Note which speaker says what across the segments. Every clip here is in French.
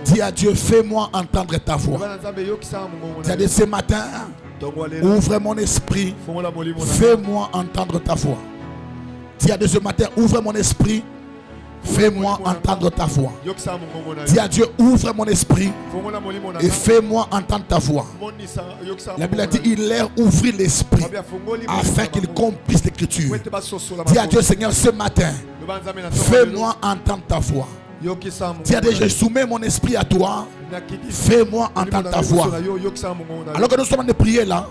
Speaker 1: Dis à Dieu, fais-moi entendre ta voix. Dis à Dieu, ce matin, ouvre mon esprit, fais-moi entendre ta voix. Dis à Dieu, ce matin, ouvre mon esprit, fais-moi entendre ta voix. Dis à Dieu, ouvre mon esprit et fais-moi entendre ta voix. La Bible a dit, il leur ouvrit l'esprit afin qu'il complisse l'écriture. Dis à Dieu, Seigneur, ce matin, fais-moi entendre ta voix. Dis à Dieu, je soumets mon esprit à toi. Fais-moi entendre ta voix. Alors que nous sommes en train de prier là,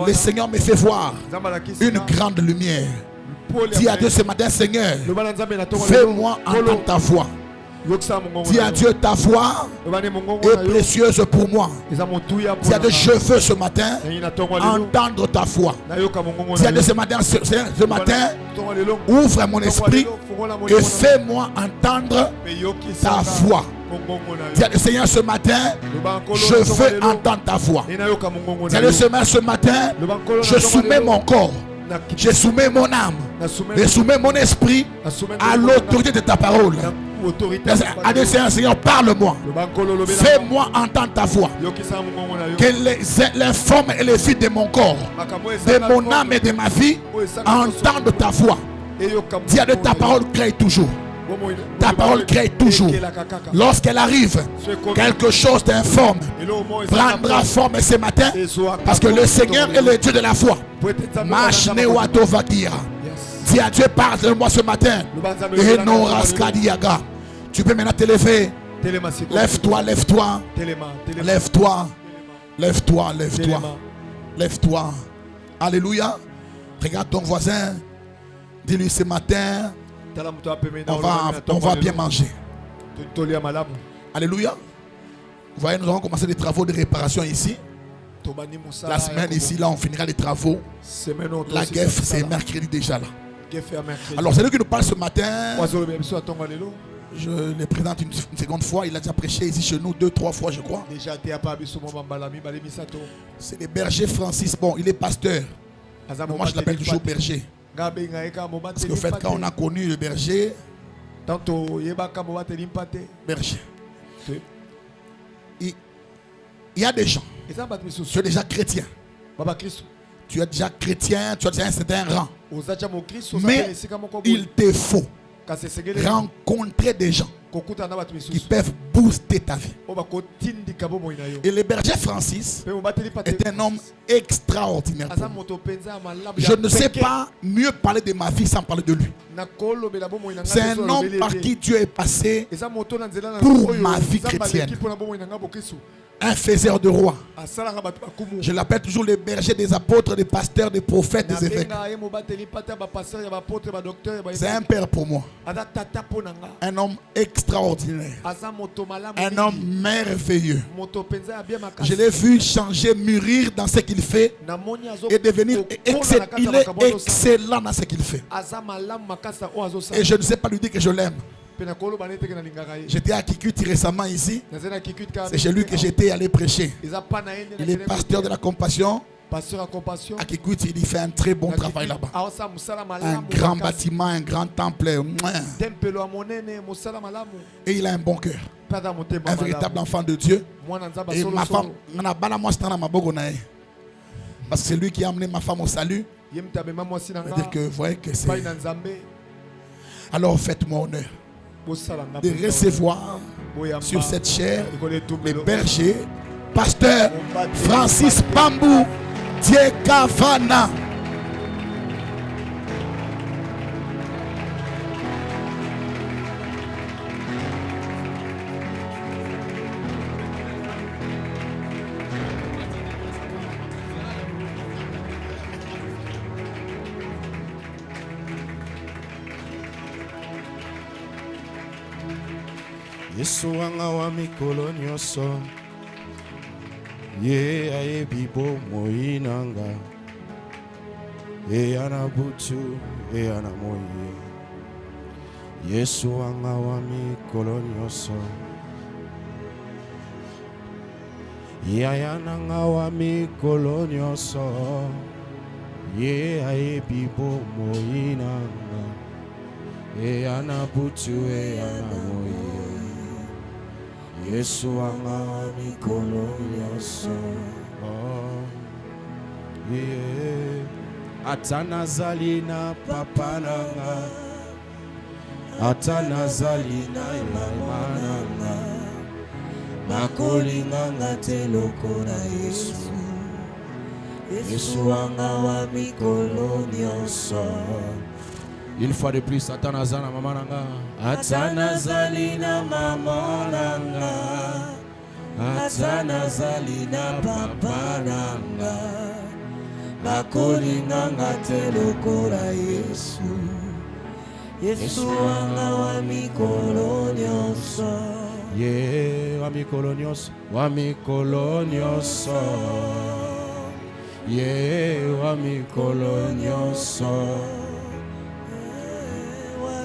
Speaker 1: le Seigneur me fait voir une grande lumière. Dis à Dieu ce matin, Seigneur, fais-moi entendre ta voix. Dis à Dieu, ta voix est précieuse pour moi. Dis à Dieu, je veux ce matin entendre ta voix. Dis à Dieu ce matin, ouvre mon esprit et fais-moi entendre ta voix. Dis à Dieu, Seigneur, ce matin, je veux entendre ta voix. Dis à Dieu, ce matin, je soumets mon corps. Je soumets mon âme, je soumets mon esprit à l'autorité de ta parole. Allez, Seigneur, parle-moi. Fais-moi entendre ta voix. Que les formes et les vies de mon corps, de mon âme et de ma vie entendent ta voix. Dis à Dieu, ta parole crée toujours. Ta parole crée toujours. Lorsqu'elle arrive, quelque chose d'informe prendra forme ce matin, parce que le Seigneur est le Dieu de la foi. Dis à Dieu, parle-moi ce matin. Et non raskadiaga. Tu peux maintenant te lever. Lève-toi, lève-toi. Lève-toi. Lève-toi, lève-toi. Lève-toi. Alléluia. Regarde ton voisin. Dis-lui ce matin, on va bien manger. Alléluia. Vous voyez, nous allons commencer des travaux de réparation ici. La semaine ici, là, on finira les travaux. La guerre, c'est mercredi déjà là. Alors, c'est lui qui nous parle ce matin. Je le présente une seconde fois. Il a déjà prêché ici chez nous 2-3 fois, je crois. C'est le berger Francis. Bon, il est pasteur. Moi, je l'appelle toujours berger. Parce que, en fait, quand on a connu le berger, il y a des gens. Tu es déjà chrétien. Tu es déjà chrétien, tu as déjà un certain rang. Mais il te faut rencontrer des gens qui peuvent booster ta vie. Et le berger Francis est un homme extraordinaire. Je ne sais pas mieux parler de ma vie sans parler de lui. C'est un homme par qui Dieu est passé pour ma vie chrétienne. Un faiseur de rois. Je l'appelle toujours le berger des apôtres, des pasteurs, des prophètes, des évêques. C'est un père pour moi. Un homme extraordinaire. Un homme merveilleux. Je l'ai vu changer, mûrir dans ce qu'il fait et devenir il est excellent dans ce qu'il fait. Et je ne sais pas lui dire que je l'aime. J'étais à Kikuti récemment ici. C'est chez lui que j'étais allé prêcher. Il est pasteur de la compassion. À Kikuti, il fait un très bon travail là-bas. Un grand bâtiment, un grand temple. Et il a un bon cœur. Un véritable enfant de Dieu. Et ma femme, parce que c'est lui qui a amené ma femme au salut. C'est-à-dire que vous voyez que c'est. Alors faites-moi honneur de recevoir sur cette chaire le berger, pasteur Francis Pambou Diekavana.
Speaker 2: Yesu wanga wa mikolo nyonso ye ayebi bomoi nanga eya na butu eya na moi. Yesu wanga wa mikolo nyonso yaya nanga wa mikolo nyonso ye ayebi bomoi nanga eya na butu eya na moi. Yesu wanga wa mikolo nyonso. Atana zali na papa nanga, atana zali na mama nanga, makolinganga te lokola Yesu. Yesu wanga wa mikolo nyonso. Une fois de plus, atana zali na mama nanga, atana zali na mama nanga, atana zali na papa nanga, makolinganga te lokola Yesu. Yesu wanga wa mikolo nyonso. Ye wa mikolo nyonso, wa mikolo nyonso. Ye wa mikolo nyonso.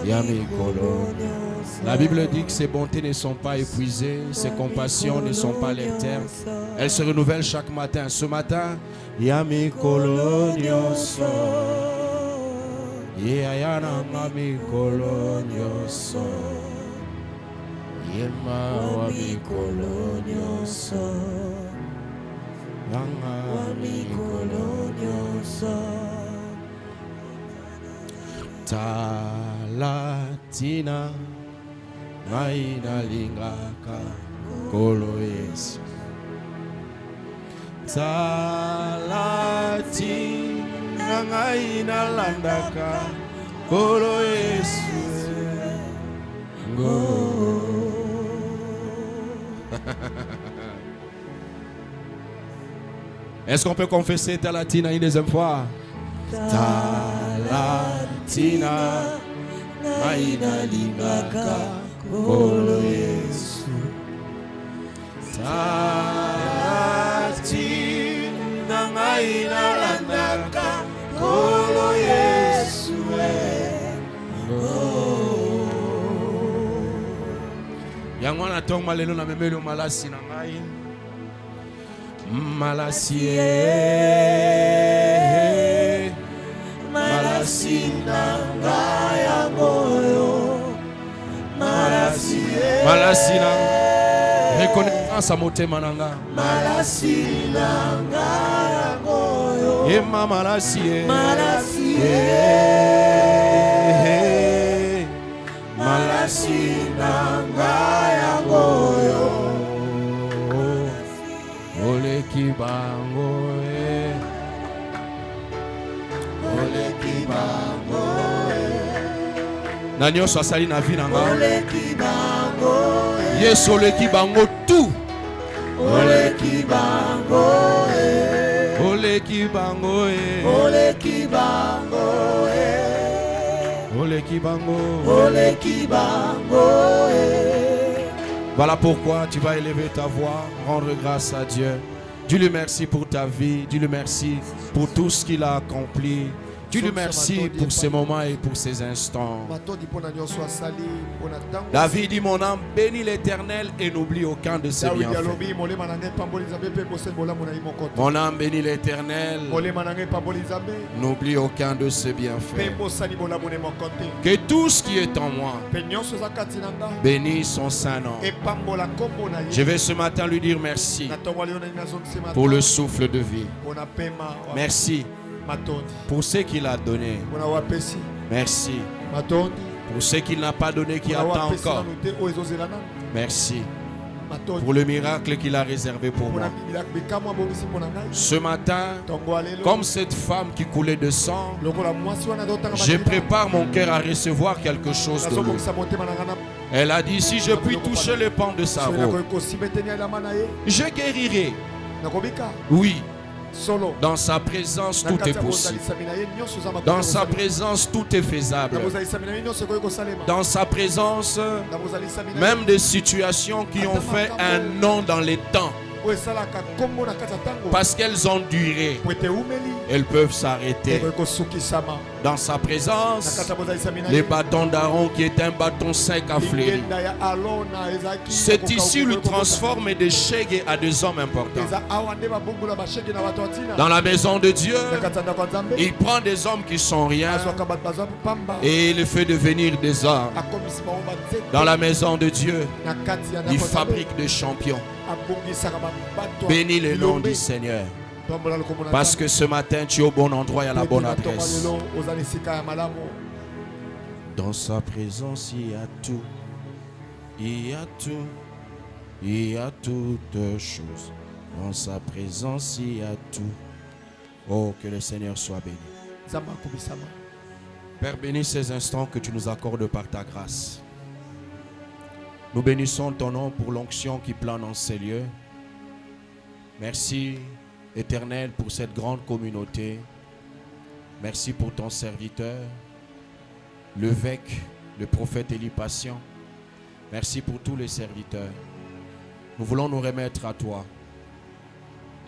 Speaker 2: Ya mikolo. La Bible dit que ses bontés ne sont pas épuisées, ses compassions ne sont pas l'éternel. Elles se renouvellent chaque matin. Ce matin, Yami Colonioso, Yayana Mami Colonioso, Yema Wami Colonioso, Yanga Wami Colonioso, Talatina. Maina lingaka kolo Yesu. Talati nangaina landaka kolo Yesu. Go. Est-ce qu'on peut confesser Talatina une deuxième fois? Talatina maina lingaka Kolo Yesu. Tati nangaina landaka Kolo Yesu. Yangwana tong malelo na memelo malasi nangai. Malasi malasi nangaya moyo. Malasina reconnaissance à motema nanga. Malasina ngaya goyo. Ema malasie. Malasie. Malasina ngaya goyo. Ole kibango ole kibango. Na nyonso asali na vie nanga. Ole kibango. Yesu ole kibango tout. Ole kibango. Ole kibango. Ole kibango. Ole kibango. Ole kibango. Voilà pourquoi tu vas élever ta voix, rendre grâce à Dieu. Dis-lui merci pour ta vie, dis-lui merci pour tout ce qu'il a accompli. Dis-lui merci pour ces moments et pour ces instants. David dit: mon âme bénit l'Éternel et n'oublie aucun de ses bienfaits. Mon âme bénit l'Éternel, n'oublie aucun de ses bienfaits. Que tout ce qui est en moi bénisse son saint nom. Je vais ce matin lui dire merci pour le souffle de vie. Merci pour ce qu'il a donné. Merci pour ce qu'il n'a pas donné, qui attend encore. Merci pour le miracle qu'il a réservé pour moi. Ce matin, comme cette femme qui coulait de sang, je prépare mon cœur à recevoir quelque chose de lui. Elle a dit: si je puis toucher le pan de sa robe, je guérirai. Oui. Dans sa présence, tout est possible. Dans sa présence, tout est faisable. Dans sa présence, même des situations qui ont fait un nom dans les temps, parce qu'elles ont duré, elles peuvent s'arrêter. Dans sa présence, les bâtons d'Aaron qui est un bâton sec à flérir. Cet issue le transforme des shege à des hommes importants. Dans la maison de Dieu, il prend des hommes qui sont rien et il les fait devenir des hommes. Dans la maison de Dieu, il fabrique des champions. Bénis le nom du Seigneur. Parce que ce matin, tu es au bon endroit et à la bonne adresse. Dans sa présence, il y a tout. Il y a tout. Il y a toutes choses. Dans sa présence, il y a tout. Oh, que le Seigneur soit béni. Père, bénis ces instants que tu nous accordes par ta grâce. Nous bénissons ton nom pour l'onction qui plane en ces lieux. Merci, Éternel, pour cette grande communauté. Merci pour ton serviteur, l'évêque, le prophète Élie Patient. Merci pour tous les serviteurs. Nous voulons nous remettre à toi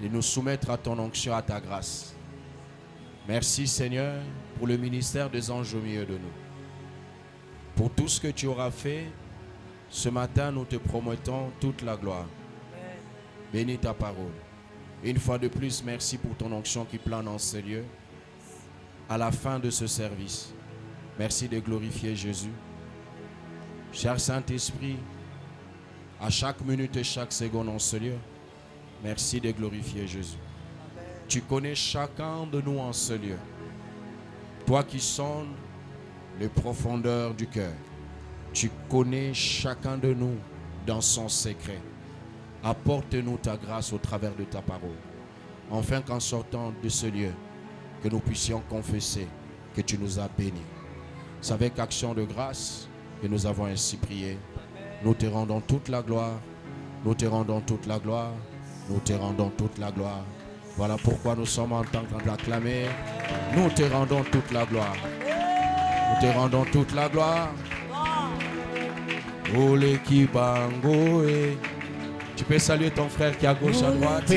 Speaker 2: et nous soumettre à ton onction, à ta grâce. Merci, Seigneur, pour le ministère des anges au milieu de nous. Pour tout ce que tu auras fait, ce matin, nous te promettons toute la gloire. Bénis ta parole. Une fois de plus, merci pour ton onction qui plane en ces lieux. À la fin de ce service, merci de glorifier Jésus. Cher Saint-Esprit, à chaque minute et chaque seconde en ce lieu, merci de glorifier Jésus. Tu connais chacun de nous en ce lieu. Toi qui sondes les profondeurs du cœur, tu connais chacun de nous dans son secret. Apporte-nous ta grâce au travers de ta parole. Enfin qu'en sortant de ce lieu, que nous puissions confesser que tu nous as bénis. C'est avec action de grâce que nous avons ainsi prié. Nous te rendons toute la gloire. Nous te rendons toute la gloire. Nous te rendons toute la gloire. Voilà pourquoi nous sommes en train d'acclamer. Nous te rendons toute la gloire. Nous te rendons toute la gloire. Ole kibango e. Tu peux saluer ton frère qui est à gauche, à droite.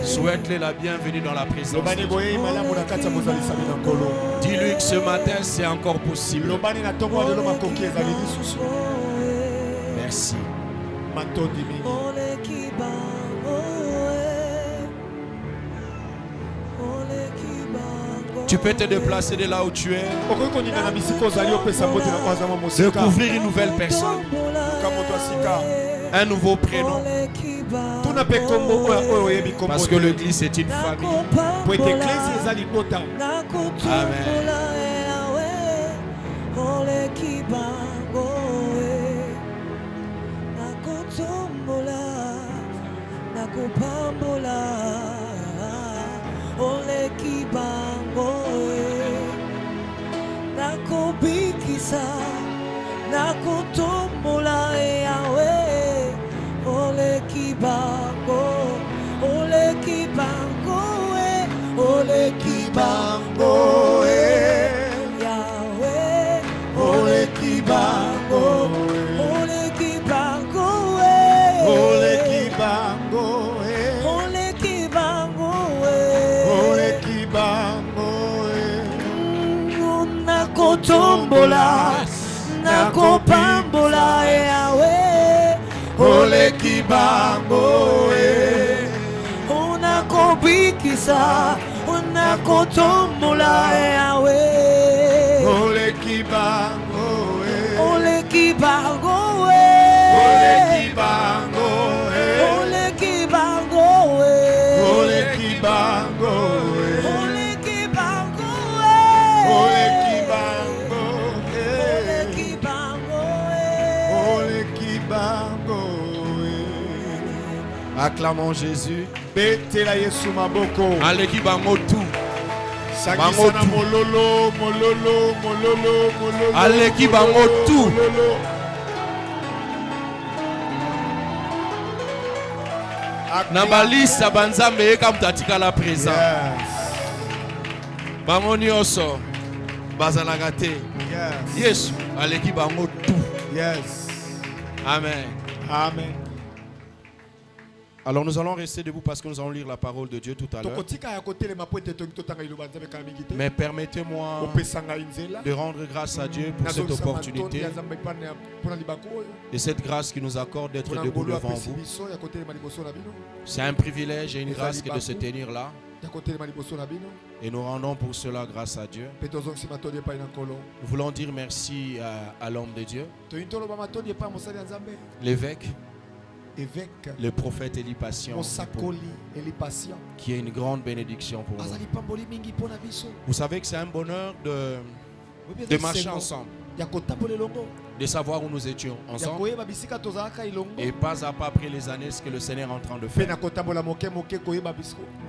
Speaker 2: Souhaite-lui la bienvenue dans la présence de Dieu. Dis-lui que ce matin, c'est encore possible. Merci. Tu peux te déplacer de là où tu es. Découvrir une nouvelle personne. Un nouveau prénom. Parce que l'église est une famille. Amen.
Speaker 3: Ole kibango, ole kibango, ole kibango, Yahweh, ole kibango, ole kibango, ole kibango, ole kibango, ole kibango, nakotombola, nakopambola, Yahweh. Ole kibango unakobikisa unakotombola Yahweh. Ole kibango ole kibango ole kibango ole kibango ole kibango ole kibango ole kibango ole kibango ole kibango.
Speaker 2: Acclamons Jésus.
Speaker 3: Aleki
Speaker 2: bango tout.
Speaker 3: Bango tout. Mololo, mololo, mololo, mololo.
Speaker 2: Aleki bango tout. Nabalisa banzambe eka mtatika la présent. Bango nyonso bazalaka te. Yesu aleki bango tout.
Speaker 3: Yes.
Speaker 2: Amen.
Speaker 3: Amen.
Speaker 2: Alors nous allons rester debout parce que nous allons lire la parole de Dieu tout à l'heure. Mais permettez-moi de rendre grâce à Dieu pour cette opportunité et cette grâce qui nous accorde d'être debout devant vous. C'est un privilège et une grâce que de se tenir là. Et nous rendons pour cela grâce à Dieu. Nous voulons dire merci à l'homme de Dieu, l'évêque, le prophète Élie Patient, qui est une grande bénédiction pour nous. Vous savez que c'est un bonheur de marcher ensemble, de savoir où nous étions ensemble et pas à pas après les années ce que le Seigneur est en train de faire.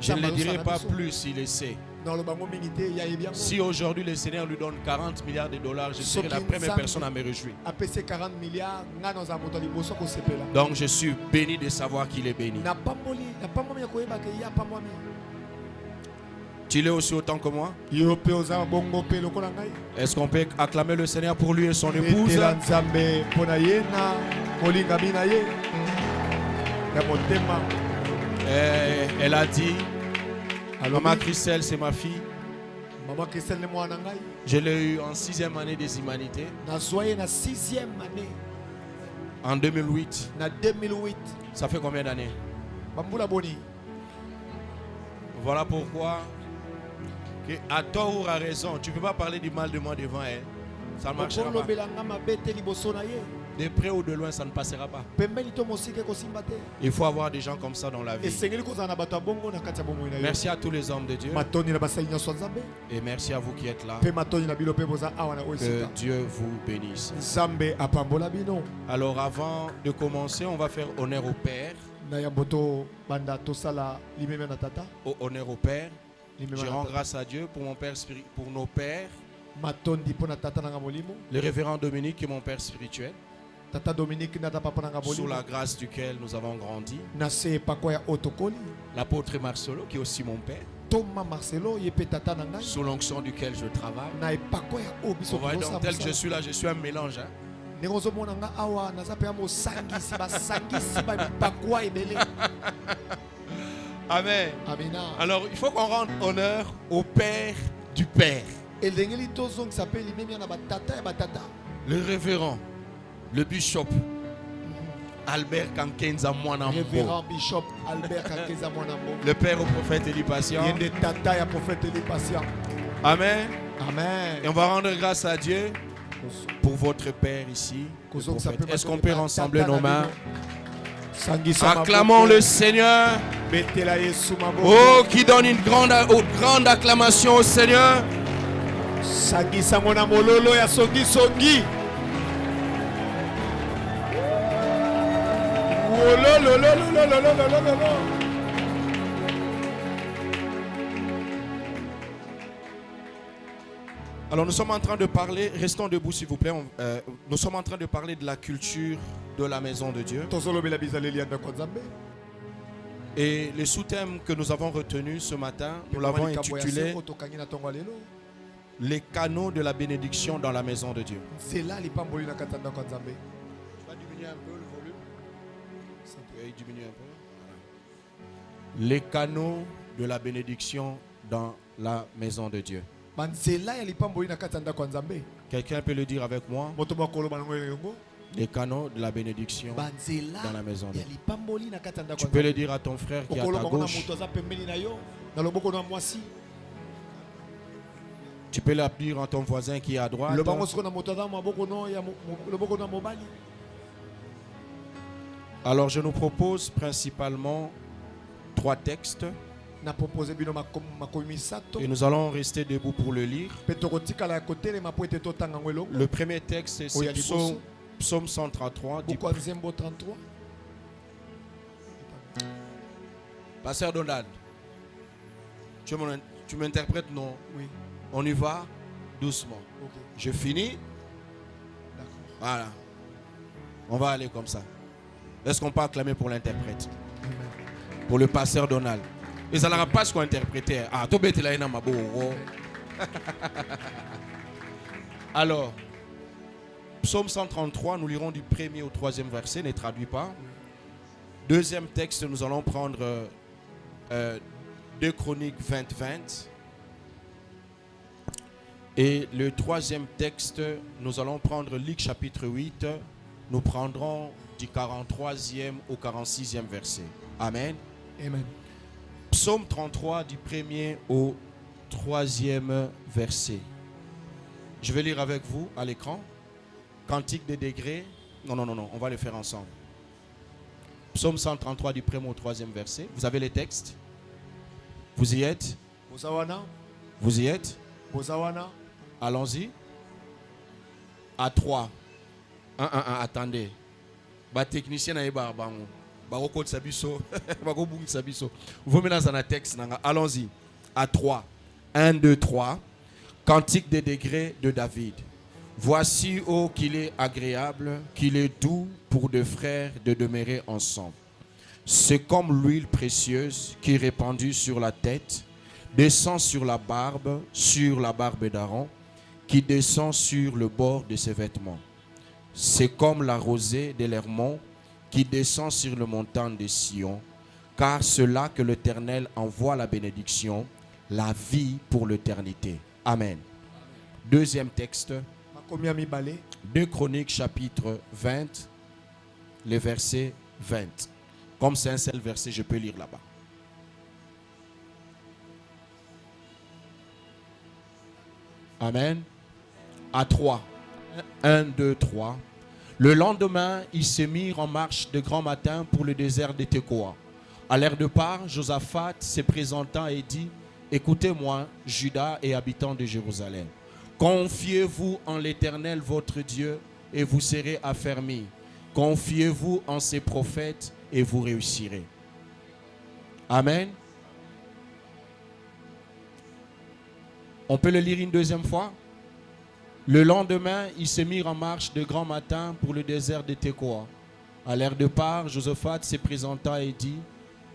Speaker 2: Je ne le dirai pas plus s'il le sait. Si aujourd'hui le Seigneur lui donne 40 milliards de dollars, je serai la première personne à me réjouir. Donc je suis béni de savoir qu'il est béni. Tu l'es aussi autant que moi. Est-ce qu'on peut acclamer le Seigneur pour lui et son épouse? Elle a dit, Maman Christelle, c'est ma fille. Je l'ai eu en 6e année des humanités. En 2008. Ça fait combien d'années? Voilà pourquoi, à tort ou à raison, tu ne peux pas parler du mal de moi devant elle. Ça ne marchera pas. De près ou de loin, ça ne passera pas. Il faut avoir des gens comme ça dans la vie. Merci à tous les hommes de Dieu. Et merci à vous qui êtes là. Que Dieu vous bénisse. Alors avant de commencer, on va faire honneur au Père. Honneur au Père. Je rends grâce à Dieu pour, pour nos pères. Le révérend Dominique qui est mon père spirituel, sous la grâce duquel nous avons grandi. L'apôtre Marcelo qui est aussi mon père, sous l'onction duquel je travaille. On va dire, tel que je suis là, je suis un mélange. Hein? Amen. Alors il faut qu'on rende honneur au Père du Père. Le révérend, le bishop Albert Kankenza Mwanambo. Le père au prophète Élie Patient. Amen. Et on va rendre grâce à Dieu pour votre père ici. Est-ce qu'on peut rassembler nos mains? Acclamons le Seigneur. Oh, qui donne une grande acclamation au Seigneur. Alors nous sommes en train de parler, restons debout s'il vous plaît, nous sommes en train de parler de la culture de la maison de Dieu. Et le sous-thème que nous avons retenu ce matin, nous l'avons intitulé les canaux de la bénédiction dans la maison de Dieu. Tu vas diminuer un peu le volume. Diminuer un peu. Les canaux de la bénédiction dans la maison de Dieu. Quelqu'un peut le dire avec moi? Les canaux de la bénédiction dans la maison de Dieu. Tu peux le dire à ton frère qui est à ta gauche. Tu peux l'appeler à ton voisin qui est à droite. Alors je nous propose principalement 3 textes. Et nous allons rester debout pour le lire. Le premier texte, c'est Psaume 133. Pasteur Donald, tu m'interprètes, non?
Speaker 3: Oui.
Speaker 2: On y va doucement.
Speaker 3: Okay.
Speaker 2: Je finis. Voilà. On va aller comme ça. Est-ce qu'on peut acclamer pour l'interprète? Pour le pasteur Donald. Et ça n'aura pas ce qu'on interprétait. Ah, tout bête là, il y a ma beau. Alors, Psaume 133, nous lirons du 1er au 3e verset, ne traduit pas. Deuxième texte, nous allons prendre 2 Chroniques 20-20. Et le troisième texte, nous allons prendre Luc chapitre 8. Nous prendrons du 43e au 46e verset. Amen.
Speaker 3: Amen.
Speaker 2: Psaume 33 du 1er au 3e verset. Je vais lire avec vous à l'écran. Cantique des degrés. Non, on va le faire ensemble. Psaume 133 du 1er au 3e verset. Vous avez les textes? Vous y êtes? Vous y êtes? Allons-y. À 3. Attendez. Technicien na yeba bango. Bakoko tsabiso. Bakoko tsabiso. Vous mettez dans un texte. Allons-y. À 3. 1, 2, 3. Cantique des degrés de David. Voici, ô qu'il est agréable, qu'il est doux pour deux frères de demeurer ensemble. C'est comme l'huile précieuse qui est répandue sur la tête, descend sur la barbe d'Aaron, qui descend sur le bord de ses vêtements. C'est comme la rosée de l'Hermon qui descend sur le montagne de Sion, car c'est là que l'Éternel envoie la bénédiction, la vie pour l'éternité. Amen. Deuxième texte, 2 Chroniques chapitre 20, le verset 20. Comme c'est un seul verset, je peux lire là-bas. Amen. À 3. 1, 2, 3. Le lendemain, ils se mirent en marche de grand matin pour le désert de Tekoa. À l'heure de part, Josaphat se présenta et dit: écoutez-moi, Juda et habitants de Jérusalem. Confiez-vous en l'Éternel votre Dieu et vous serez affermis. Confiez-vous en ses prophètes et vous réussirez. Amen. On peut le lire une deuxième fois. Le lendemain, ils se mirent en marche de grand matin pour le désert de Tekoa. À l'heure de part, Josaphat se présenta et dit: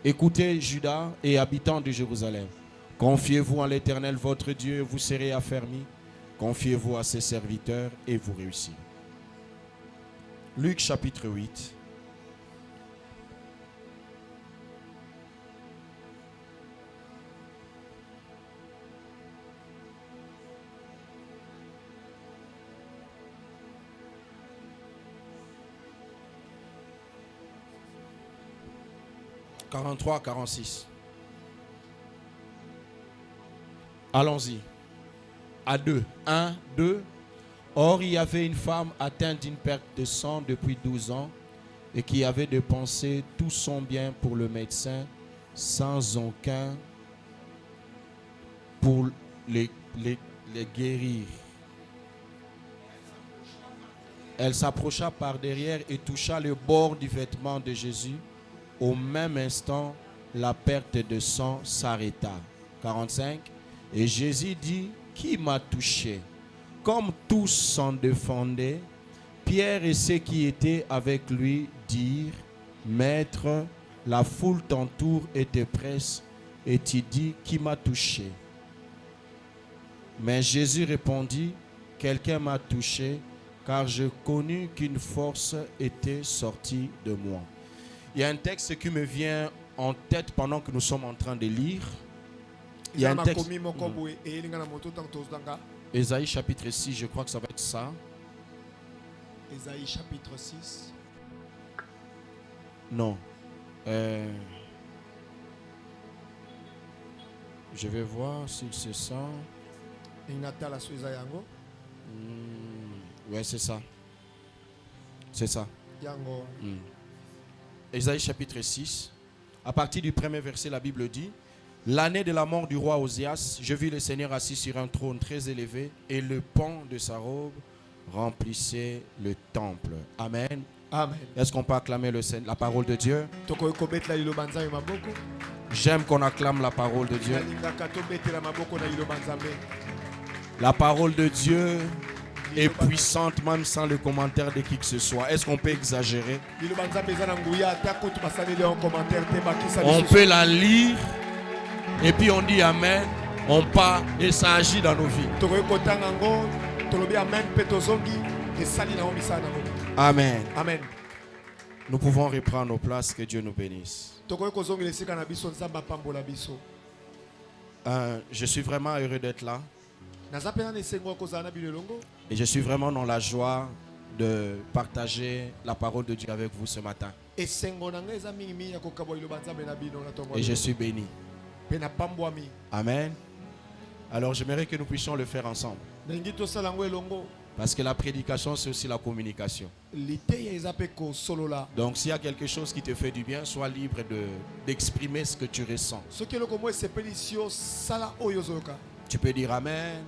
Speaker 2: écoutez, Juda et habitants de Jérusalem. Confiez-vous en l'Éternel votre Dieu et vous serez affermis. Confiez-vous à ses serviteurs et vous réussirez. Luc chapitre 8. « 43 à 46. Allons-y. À 2. 1, 2. Or, il y avait une femme atteinte d'une perte de sang depuis 12 ans et qui avait dépensé tout son bien pour le médecin sans aucun pour les guérir. Elle s'approcha par derrière et toucha le bord du vêtement de Jésus. Au même instant, la perte de sang s'arrêta. 45. Et Jésus dit: qui m'a touché? Comme tous s'en défendaient, Pierre et ceux qui étaient avec lui dirent: Maître, la foule t'entoure et te presse, et tu dis: qui m'a touché? Mais Jésus répondit: quelqu'un m'a touché, car je connus qu'une force était sortie de moi. Il y a un texte qui me vient en tête pendant que nous sommes en train de lire. Il y a un texte. Ésaïe chapitre 6, je crois que ça va être ça.
Speaker 3: Ésaïe chapitre 6.
Speaker 2: Non. Je vais voir si c'est ça. Ouais, c'est ça. C'est ça. Ésaïe chapitre 6. À partir du premier verset, la Bible dit: l'année de la mort du roi Osias, je vis le Seigneur assis sur un trône très élevé et le pan de sa robe remplissait le temple. Amen.
Speaker 3: Amen.
Speaker 2: Est-ce qu'on peut acclamer la parole de Dieu? J'aime qu'on acclame la parole de Dieu. La parole de Dieu est puissante même sans le commentaire de qui que ce soit. Est-ce qu'on peut exagérer? On peut la lire et puis on dit Amen, on part et ça agit dans nos vies. Amen.
Speaker 3: Amen.
Speaker 2: Nous pouvons reprendre nos places, que Dieu nous bénisse. Je suis vraiment heureux d'être là. Et je suis vraiment dans la joie de partager la parole de Dieu avec vous ce matin. Et je suis béni. Amen. Alors j'aimerais que nous puissions le faire ensemble. Parce que la prédication, c'est aussi la communication. Donc s'il y a quelque chose qui te fait du bien, sois libre d'exprimer ce que tu ressens. Tu peux dire Amen.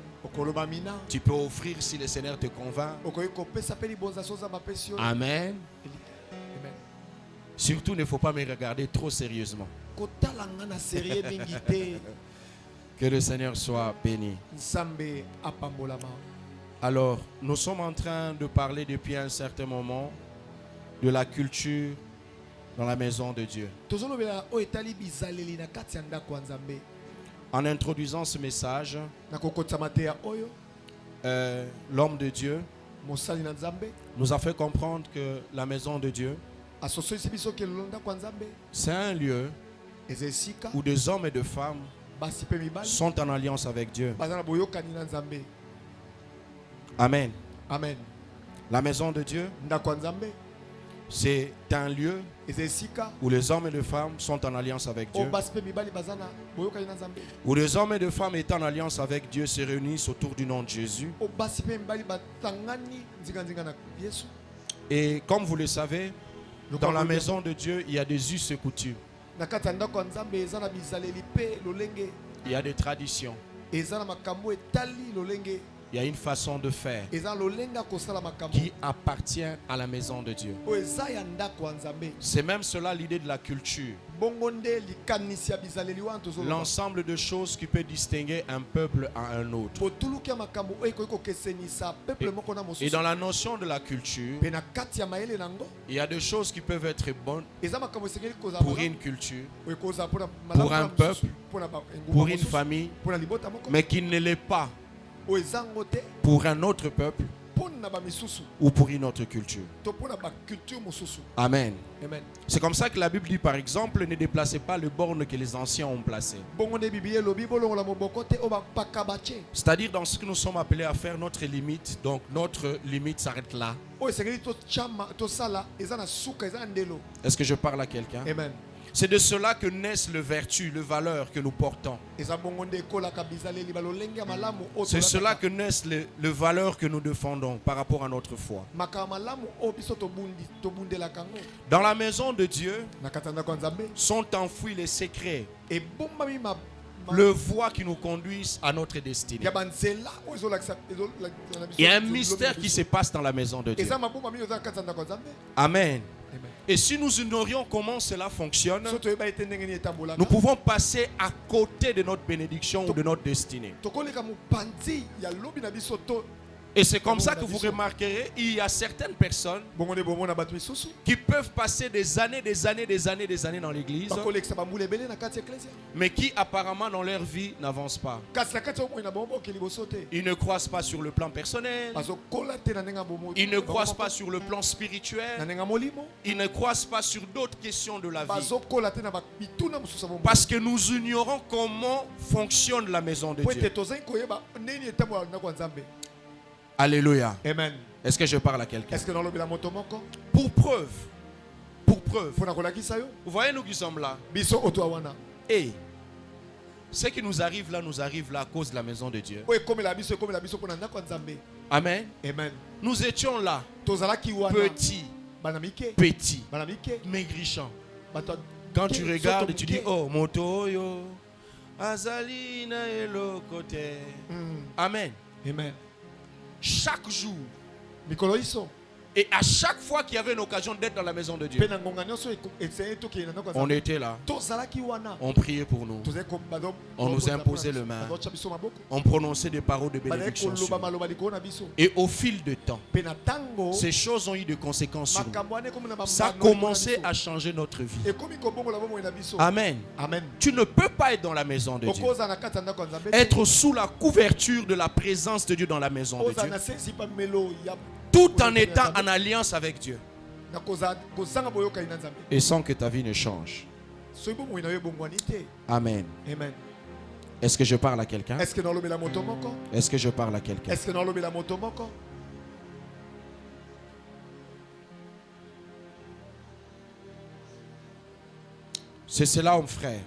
Speaker 2: Tu peux offrir si le Seigneur te convainc. Amen. Surtout, il ne faut pas me regarder trop sérieusement. Que le Seigneur soit béni. Alors, nous sommes en train de parler depuis un certain moment de la culture dans la maison de Dieu. En introduisant ce message, l'homme de Dieu nous a fait comprendre que la maison de Dieu, c'est un lieu où des hommes et des femmes sont en alliance avec Dieu. Amen.
Speaker 3: Amen.
Speaker 2: La maison de Dieu, c'est un lieu où les hommes et les femmes sont en alliance avec Dieu. Où les hommes et les femmes étant en alliance avec Dieu se réunissent autour du nom de Jésus. Et comme vous le savez, dans la maison de Dieu, il y a des us et coutumes. Il y a des traditions. Il y a une façon de faire qui appartient à la maison de Dieu. C'est même cela l'idée de la culture. L'ensemble de choses qui peut distinguer un peuple à un autre. Et dans la notion de la culture, il y a des choses qui peuvent être bonnes pour une culture, pour un peuple, pour une famille, mais qui ne l'est pas pour un autre peuple ou pour une autre culture. Amen. C'est comme ça que la Bible dit par exemple, ne déplacez pas les bornes que les anciens ont placées. C'est-à-dire dans ce que nous sommes appelés à faire, notre limite, donc notre limite s'arrête là. Est-ce que je parle à quelqu'un?
Speaker 3: Amen.
Speaker 2: C'est de cela que naissent les vertus, les valeurs que nous portons. C'est cela que naissent les valeurs que nous défendons par rapport à notre foi. Dans la maison de Dieu sont enfouis les secrets, le voie qui nous conduisent à notre destinée. Il y a un mystère qui se passe dans la maison de Dieu. Amen. Et si nous ignorions comment cela fonctionne, nous pouvons passer à côté de notre bénédiction ou de notre destinée. Et c'est comme ça que vous remarquerez, il y a certaines personnes qui peuvent passer des années dans l'église, mais qui apparemment dans leur vie n'avancent pas. Ils ne croissent pas sur le plan personnel, ils ne croissent pas sur le plan spirituel, ils ne croissent pas sur d'autres questions de la vie. Parce que nous ignorons comment fonctionne la maison de Dieu. Alléluia.
Speaker 3: Amen.
Speaker 2: Est-ce que je parle à quelqu'un? Pour preuve. Vous voyez, nous qui sommes là. Et ce qui nous arrive là à cause de la maison de Dieu. Amen.
Speaker 3: Amen.
Speaker 2: Nous étions là, petits, maigrichants. Quand tu regardes, tu dis, oh, moto yo, azalina et le côté. Amen.
Speaker 3: Amen.
Speaker 2: Chaque jour. Et à chaque fois qu'il y avait une occasion d'être dans la maison de Dieu, on était là. On priait pour nous. On nous imposait le main. On prononçait des paroles de bénédiction sur nous. Et au fil du temps, ces choses ont eu des conséquences sur nous. Ça a commencé à changer notre vie. Amen.
Speaker 3: Amen.
Speaker 2: Tu ne peux pas être dans la maison de Dieu, être sous la couverture de la présence de Dieu dans la maison de Dieu, tout en étant en alliance avec Dieu. et sans que ta vie ne change. Amen.
Speaker 3: Amen.
Speaker 2: Est-ce que je parle à quelqu'un?
Speaker 3: Est-ce que
Speaker 2: je parle à quelqu'un? C'est cela, mon frère.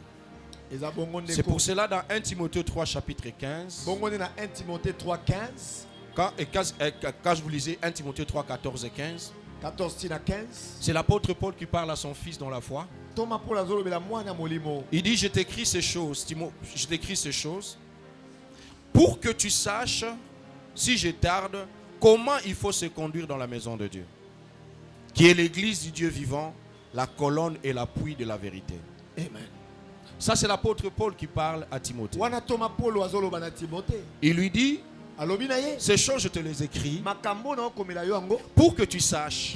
Speaker 2: C'est pour cela dans 1 Timothée 3 chapitre 15. Quand je vous lisais 1 Timothée 3 14 et 15. C'est l'apôtre Paul qui parle à son fils dans la foi. Il dit, je t'écris ces choses, pour que tu saches, si je tarde, comment il faut se conduire dans la maison de Dieu, qui est l'église du Dieu vivant, la colonne et l'appui de la vérité.
Speaker 3: Amen.
Speaker 2: Ça, c'est l'apôtre Paul qui parle à Timothée. Il lui dit, ces choses, je te les écris pour que tu saches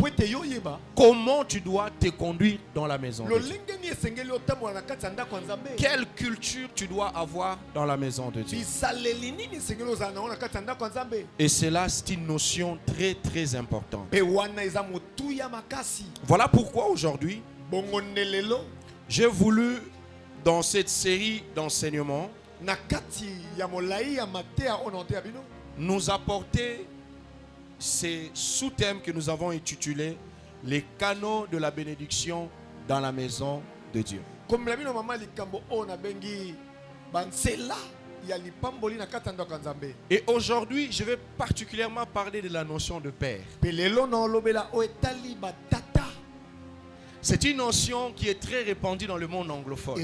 Speaker 2: comment tu dois te conduire dans la maison de Dieu. Quelle culture tu dois avoir dans la maison de Dieu. Et cela, c'est une notion très très importante. Voilà pourquoi aujourd'hui, j'ai voulu, dans cette série d'enseignements, nous apporter ces sous-thèmes que nous avons intitulés les canaux de la bénédiction dans la maison de Dieu. Et aujourd'hui, je vais particulièrement parler de la notion de père. C'est une notion qui est très répandue dans le monde anglophone.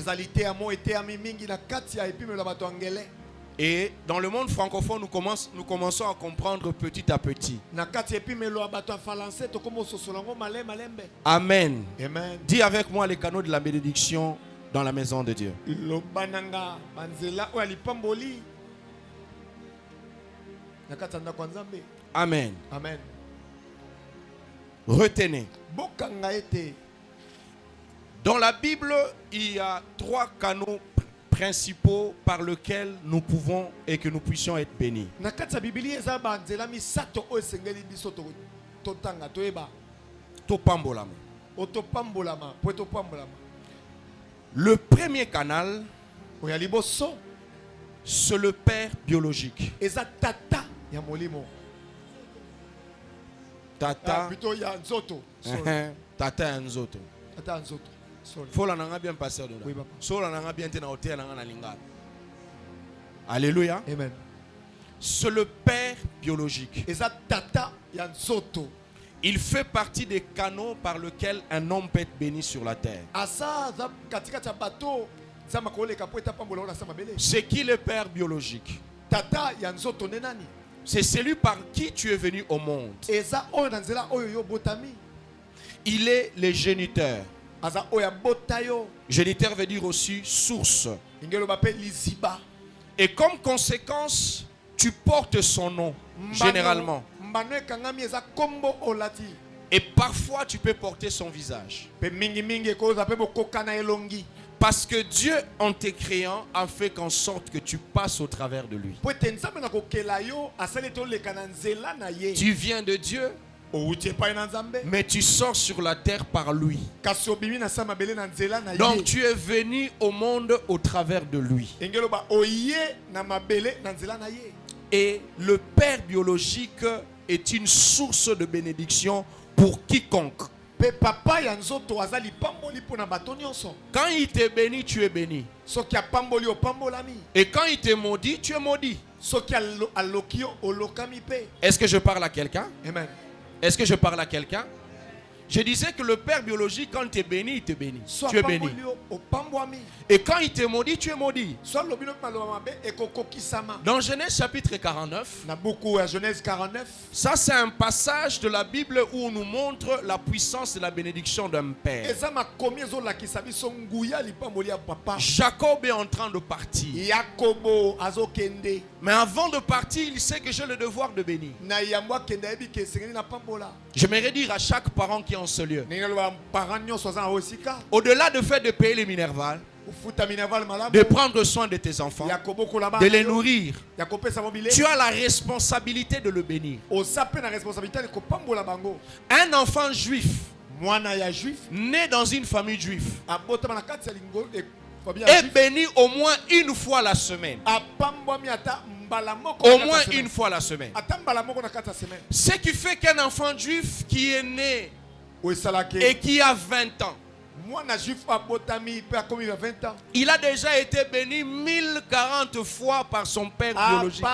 Speaker 2: Et dans le monde francophone, nous commençons à comprendre petit à petit. Amen.
Speaker 3: Amen.
Speaker 2: Dis avec moi les canaux de la bénédiction dans la maison de Dieu. Amen.
Speaker 3: Amen.
Speaker 2: Retenez. Dans la Bible, il y a 3 canaux principaux par lesquels nous pouvons et que nous puissions être bénis. Le premier canal, c'est le père biologique. Tata. Tata Nzoto. Faut la bien passer de là. So la bien na hôtel na linga. Alléluia.
Speaker 3: Amen.
Speaker 2: C'est le père biologique. Il fait partie des canaux par lesquels un homme peut être béni sur la terre. C'est qui le père biologique? C'est celui par qui tu es venu au monde. Il est le géniteur. Géniteur veut dire aussi source. Et comme conséquence, tu portes son nom, généralement. Et parfois, tu peux porter son visage. Parce que Dieu, en te créant, a fait en sorte que tu passes au travers de lui. Tu viens de Dieu, mais tu sors sur la terre par lui. Donc tu es venu au monde au travers de lui. Et le père biologique est une source de bénédiction pour quiconque. Quand il te bénit, tu es béni. Et quand il te maudit, tu es maudit. Est-ce que je parle à quelqu'un?
Speaker 3: Amen.
Speaker 2: Est-ce que je parle à quelqu'un? Je disais que le père biologique, quand il te bénit, il te bénit. Tu es béni. Et quand il te maudit, tu es maudit. Dans Genèse chapitre 49, ça c'est un passage de la Bible où on nous montre la puissance et la bénédiction d'un père. Jacob est en train de partir. Mais avant de partir, il sait que j'ai le devoir de bénir. J'aimerais dire à chaque parent qui est en ce lieu, au-delà du fait de payer les minervales, de prendre soin de tes enfants, de les nourrir, tu as la responsabilité de le bénir. Un enfant juif né dans une famille juive, est béni au moins une fois la semaine. Au moins une fois la semaine. Ce qui fait qu'un enfant juif qui est né et qui a 20 ans, il a déjà été béni 1040 fois par son père biologique,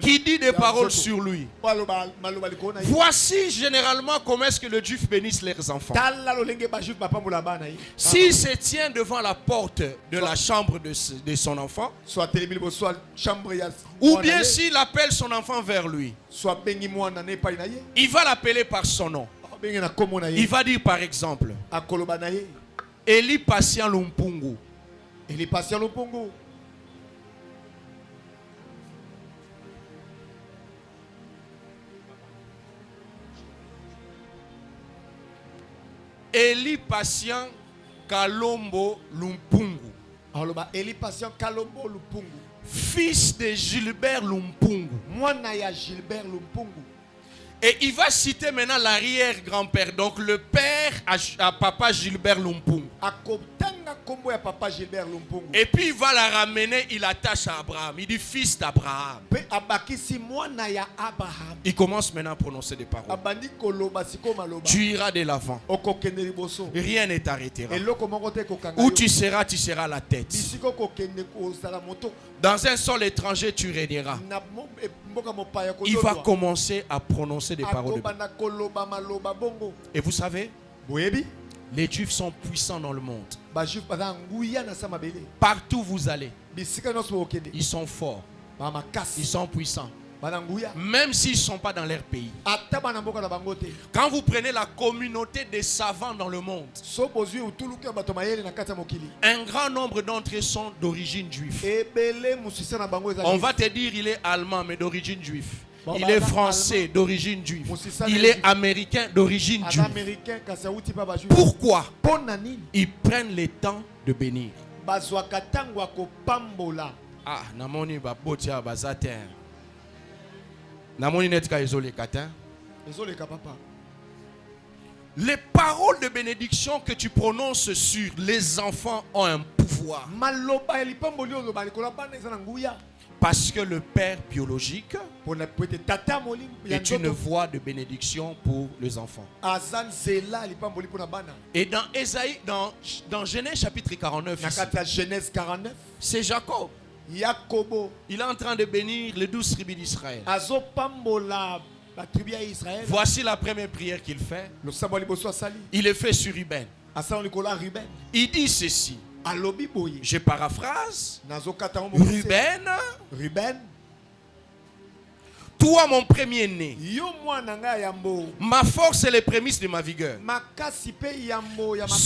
Speaker 2: qui dit des paroles sur lui. Voici généralement comment est-ce que les Juifs bénissent leurs enfants. S'il se tient devant la porte de la chambre de son enfant, ou bien s'il appelle son enfant vers lui, il va l'appeler par son nom. Il va dire par exemple Eli Patient Lumpungu.
Speaker 3: Eli Patient Lumpungu.
Speaker 2: Eli Patient Kalombo Lumpungu.
Speaker 3: Eli Patient Kalombo Lumpungu.
Speaker 2: Fils de Gilbert Lumpungu.
Speaker 3: Mwana Gilbert Lumpungu.
Speaker 2: Et il va citer maintenant l'arrière-grand-père, donc le père à papa Gilbert Lumpungu. Et puis il va la ramener, il attache à Abraham. Il dit fils d'Abraham. Il commence maintenant à prononcer des paroles. Tu iras de l'avant. Rien ne t'arrêtera. Où tu seras la tête. Dans un sol étranger, tu régneras. Il va commencer à prononcer des paroles. Et vous savez, les Juifs sont puissants dans le monde. Partout où vous allez, ils sont forts. Ils sont puissants. Même s'ils ne sont pas dans leur pays. Quand vous prenez la communauté des savants dans le monde, un grand nombre d'entre eux sont d'origine juive. On va te dire il est allemand mais d'origine juive. Il est français d'origine juive. Il est américain d'origine juive. Pourquoi? Ils prennent le temps de bénir. Ah, namoni ba botia bazater. Namoni netka isolé katin. Les paroles de bénédiction que tu prononces sur les enfants ont un pouvoir. Parce que le père biologique est une voie de bénédiction pour les enfants. Et dans Ésaïe, dans Genèse chapitre 49, c'est Jacob. Il est en train de bénir les 12 tribus d'Israël. Voici la première prière qu'il fait. Il est fait sur Ruben. Il dit ceci. Je paraphrase. Ruben, toi mon premier-né, ma force est les prémices de ma vigueur,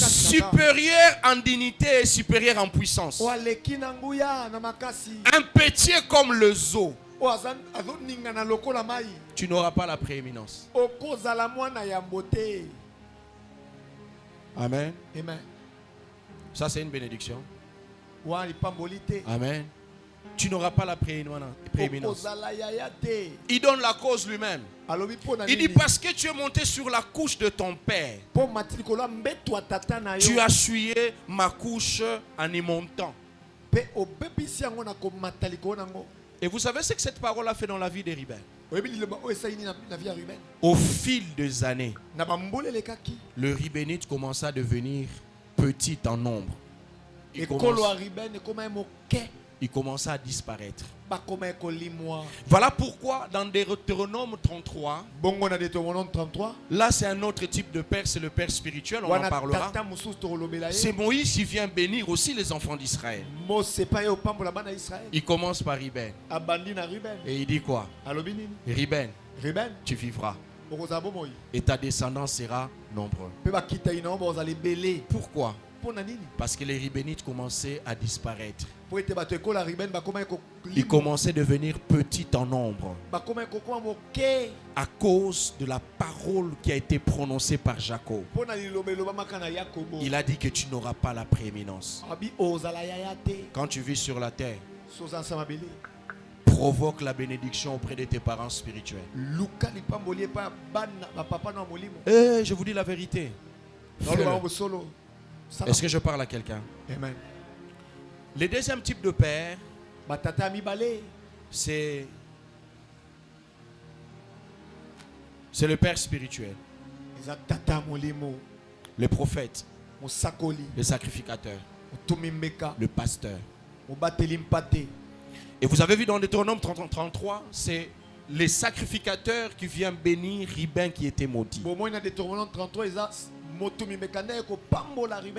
Speaker 2: supérieur en dignité et supérieur en puissance, un petit comme le zoo. Tu n'auras pas la prééminence. Amen.
Speaker 3: Amen.
Speaker 2: Ça c'est une bénédiction. Amen. Tu n'auras pas la prééminence. Il donne la cause lui-même. Il dit parce que tu es monté sur la couche de ton père, tu as essuyé ma couche en y montant. Et vous savez ce que cette parole a fait dans la vie de Ruben? Au fil des années, le Rubenite commença à devenir petit en nombre. Il commença à disparaître. Voilà pourquoi dans Deutéronome 33, là c'est un autre type de père, c'est le père spirituel, on en parlera. C'est Moïse qui vient bénir aussi les enfants d'Israël. Il commence par Ruben. Et il dit quoi? Ruben, tu vivras. Et ta descendance sera nombreuse. Pourquoi? Parce que les Ribénites commençaient à disparaître. Ils commençaient à devenir petits en nombre. À cause de la parole qui a été prononcée par Jacob. Il a dit que tu n'auras pas la prééminence. Quand tu vis sur la terre, provoque la bénédiction auprès de tes parents spirituels. Et je vous dis la vérité. Est-ce que je parle à quelqu'un?
Speaker 3: Amen.
Speaker 2: Le deuxième type de père, c'est le père spirituel. Le prophète, le sacrificateur, le pasteur. Et vous avez vu dans Deutéronome 33, c'est les sacrificateurs qui viennent bénir Ribin qui était maudit.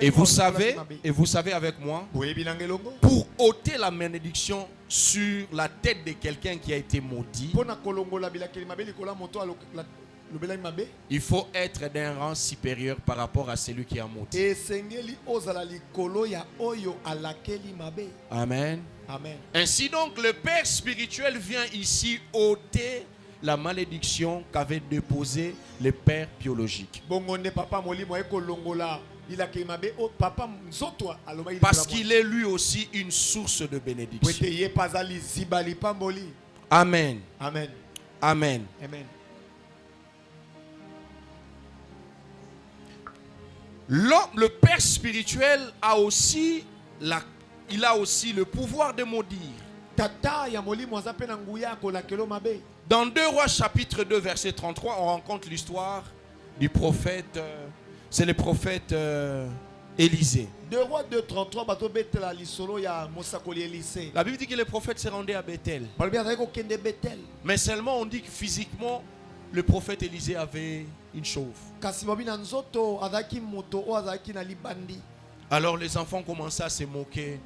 Speaker 2: Et vous savez avec moi, pour ôter la malédiction sur la tête de quelqu'un qui a été maudit, il faut être d'un rang supérieur par rapport à celui qui a maudit. Amen.
Speaker 3: Amen.
Speaker 2: Ainsi donc, le Père spirituel vient ici ôter la malédiction qu'avait déposée le Père biologique. Parce qu'il est lui aussi une source de bénédiction. Amen.
Speaker 3: Amen.
Speaker 2: Amen.
Speaker 3: Amen.
Speaker 2: L'homme, le Père spirituel a aussi le pouvoir de maudire. Dans 2 Rois chapitre 2 verset 33, on rencontre l'histoire du prophète, c'est le prophète Élisée.
Speaker 3: 2 Rois 2, 33,
Speaker 2: la Bible dit que le prophète s'est rendu à Bethel. Mais seulement on dit que physiquement, le prophète Élisée avait une chauve. Alors les enfants commençaient à se moquer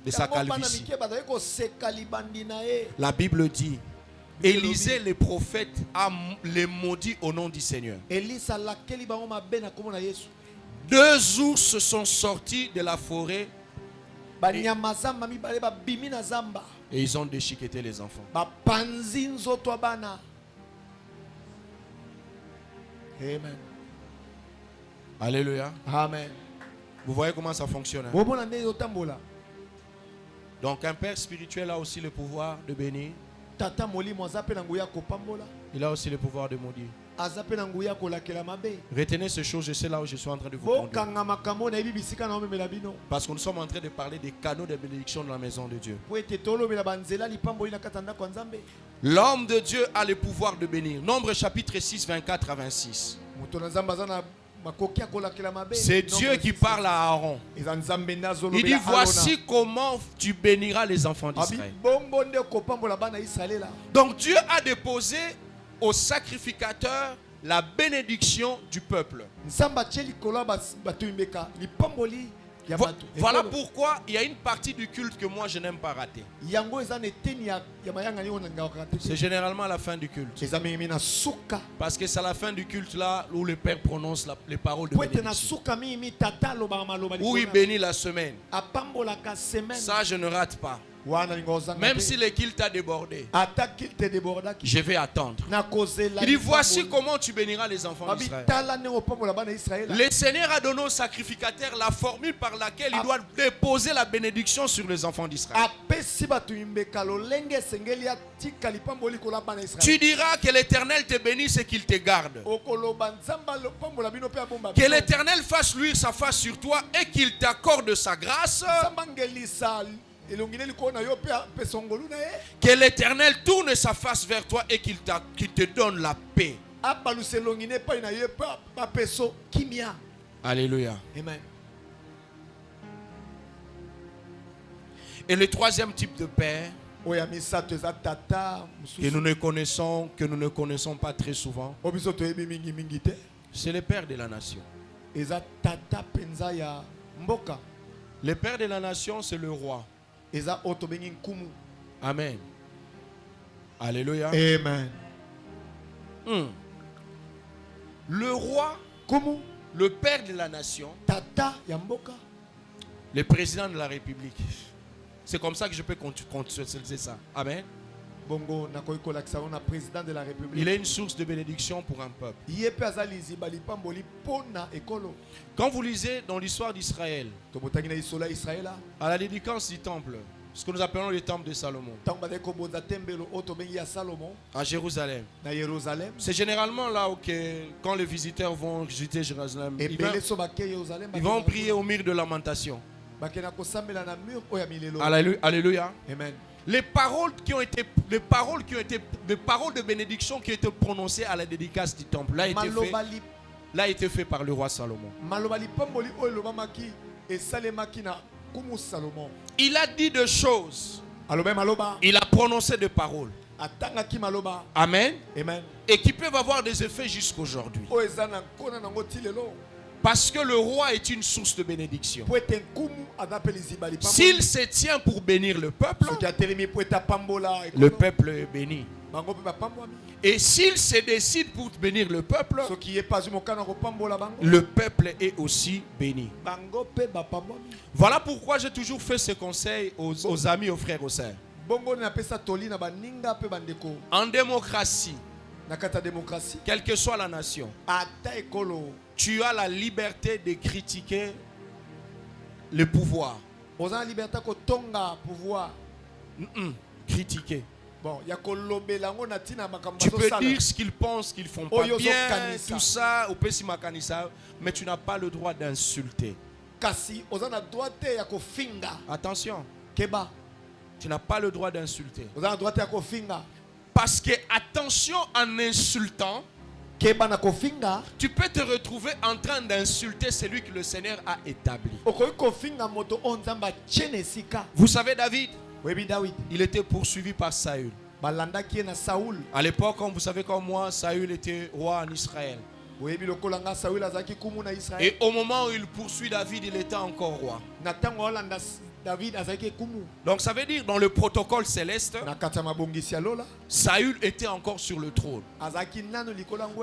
Speaker 2: de sa calvitie. La Bible dit, Élisée le prophète a les maudits au nom du Seigneur. 2 ours sont sortis de la forêt et ils ont déchiqueté les enfants.
Speaker 3: Amen.
Speaker 2: Alléluia.
Speaker 3: Amen.
Speaker 2: Vous voyez comment ça fonctionne, hein? Donc un père spirituel a aussi le pouvoir de bénir. Il a aussi le pouvoir de maudire. Retenez ces choses, je sais là où je suis en train de vous conduire. Parce que nous sommes en train de parler des canaux de bénédiction dans la maison de Dieu. L'homme de Dieu a le pouvoir de bénir. Nombre chapitre 6, 24 à 26. C'est Dieu qui parle à Aaron. Il dit, voici comment tu béniras les enfants d'Israël. Donc Dieu a déposé au sacrificateur la bénédiction du peuple. Voilà pourquoi il y a une partie du culte que moi je n'aime pas rater. C'est généralement à la fin du culte. Parce que c'est à la fin du culte là où le Père prononce les paroles de bénédiction. Où il bénit la semaine. Ça je ne rate pas. Même si le culte a débordé, je vais attendre. Il dit, voici comment tu béniras les enfants d'Israël. Le Seigneur a donné au sacrificateur la formule par laquelle il doit déposer la bénédiction sur les enfants d'Israël. Tu diras que l'Éternel te bénisse et qu'il te garde. Que l'Éternel fasse luire sa face sur toi et qu'il t'accorde sa grâce. Que l'Éternel tourne sa face vers toi et qu'il te donne la paix. Alléluia.
Speaker 3: Amen.
Speaker 2: Et le troisième type de père que nous ne connaissons pas très souvent, c'est le père de la nation. Le père de la nation, c'est le roi. Amen. Alléluia.
Speaker 3: Amen.
Speaker 2: Le roi, le père de la nation, le président de la République. C'est comme ça que je peux consulter ça. Amen. Il est une source de bénédiction pour un peuple. Quand vous lisez dans l'histoire d'Israël, à la dédicace du temple, Ce que nous appelons le temple de Salomon. À Jérusalem. C'est généralement là où quand les visiteurs vont visiter Jérusalem, ils vont prier au mur de lamentation. Alléluia.
Speaker 3: Amen.
Speaker 2: Les paroles de bénédiction qui ont été prononcées à la dédicace du temple là a été fait par le roi Salomon. Il a dit des choses. Il a prononcé des paroles. Amen.
Speaker 3: Amen.
Speaker 2: Et qui peuvent avoir des effets jusqu'aujourd'hui. Parce que le roi est une source de bénédiction. S'il se tient pour bénir le peuple est béni. Et s'il se décide pour bénir le peuple est aussi béni. Voilà pourquoi j'ai toujours fait ce conseil aux amis, aux frères, aux sœurs. En démocratie, quelle que soit la nation, tu as la liberté de critiquer le pouvoir. Critiquer. Tu peux dire ce qu'ils pensent, qu'ils font pas bien, tout ça, mais tu n'as pas le droit d'insulter. Attention. Tu n'as pas le droit d'insulter. Parce que, attention, en insultant, tu peux te retrouver en train d'insulter celui que le Seigneur a établi. Vous savez, David, il était poursuivi par Saül. À l'époque, vous savez comme moi, Saül était roi en Israël. Et au moment où il poursuit David, il était encore roi. Donc ça veut dire dans le protocole céleste, Saül était encore sur le trône.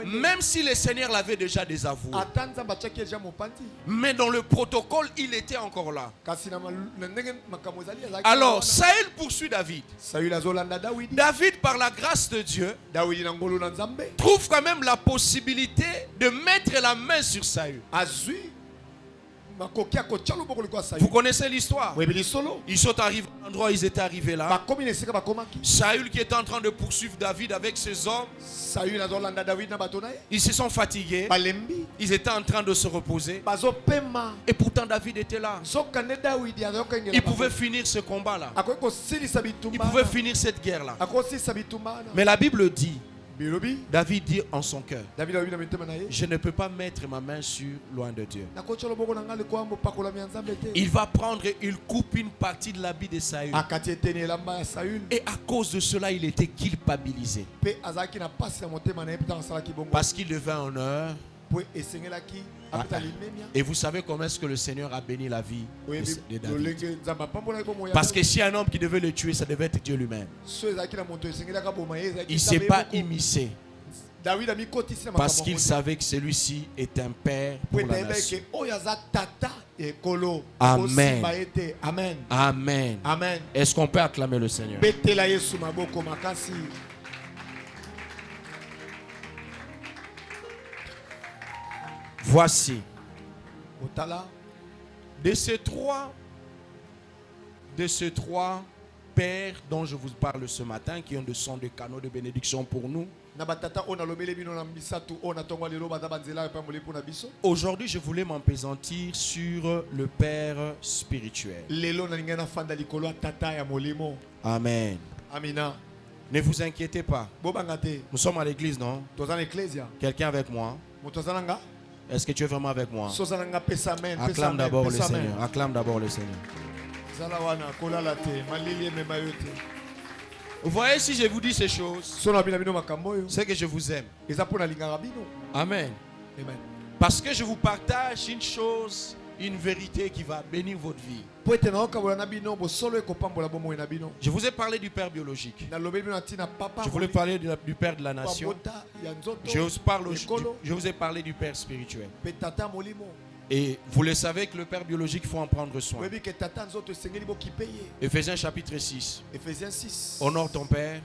Speaker 2: Même si le Seigneur l'avait déjà désavoué. Mais dans le protocole, il était encore là. Alors Saül poursuit David. David, par la grâce de Dieu, trouve quand même la possibilité de mettre la main sur Saül. Vous connaissez l'histoire. Ils sont arrivés à l'endroit où ils étaient arrivés là. Saül qui était en train de poursuivre David avec ses hommes. Ils se sont fatigués. Ils étaient en train de se reposer. Et pourtant David était là. Il pouvait finir ce combat là. Il pouvait finir cette guerre là. Mais la Bible dit, David dit en son cœur, je ne peux pas mettre ma main sur loin de Dieu. Il va prendre et il coupe une partie de l'habit de Saül. Et à cause de cela, il était culpabilisé. Parce qu'il devait honneur. Et vous savez comment est-ce que le Seigneur a béni la vie de David? Parce que si un homme qui devait le tuer, ça devait être Dieu lui-même. Il ne s'est pas immiscé. Parce qu'il savait que celui-ci est un père pour la nation. Amen. Amen.
Speaker 3: Amen.
Speaker 2: Est-ce qu'on peut acclamer le Seigneur? Voici, de ces trois pères dont je vous parle ce matin, qui sont des canaux de bénédiction pour nous. Aujourd'hui, je voulais m'appesantir sur le Père spirituel. Amen. Ne vous inquiétez pas. Nous sommes à l'église, non? Quelqu'un avec moi? Est-ce que tu es vraiment avec moi? Acclame d'abord le Seigneur. Acclame d'abord le Seigneur. Vous voyez, si je vous dis ces choses, c'est que je vous aime. Amen. Parce que je vous partage une chose, une vérité qui va bénir votre vie. Je vous ai parlé du père biologique. Je voulais parler du père de la nation. Je vous ai parlé du père spirituel. Et vous le savez que le père biologique, il faut en prendre soin. Éphésiens chapitre 6. Honore ton père.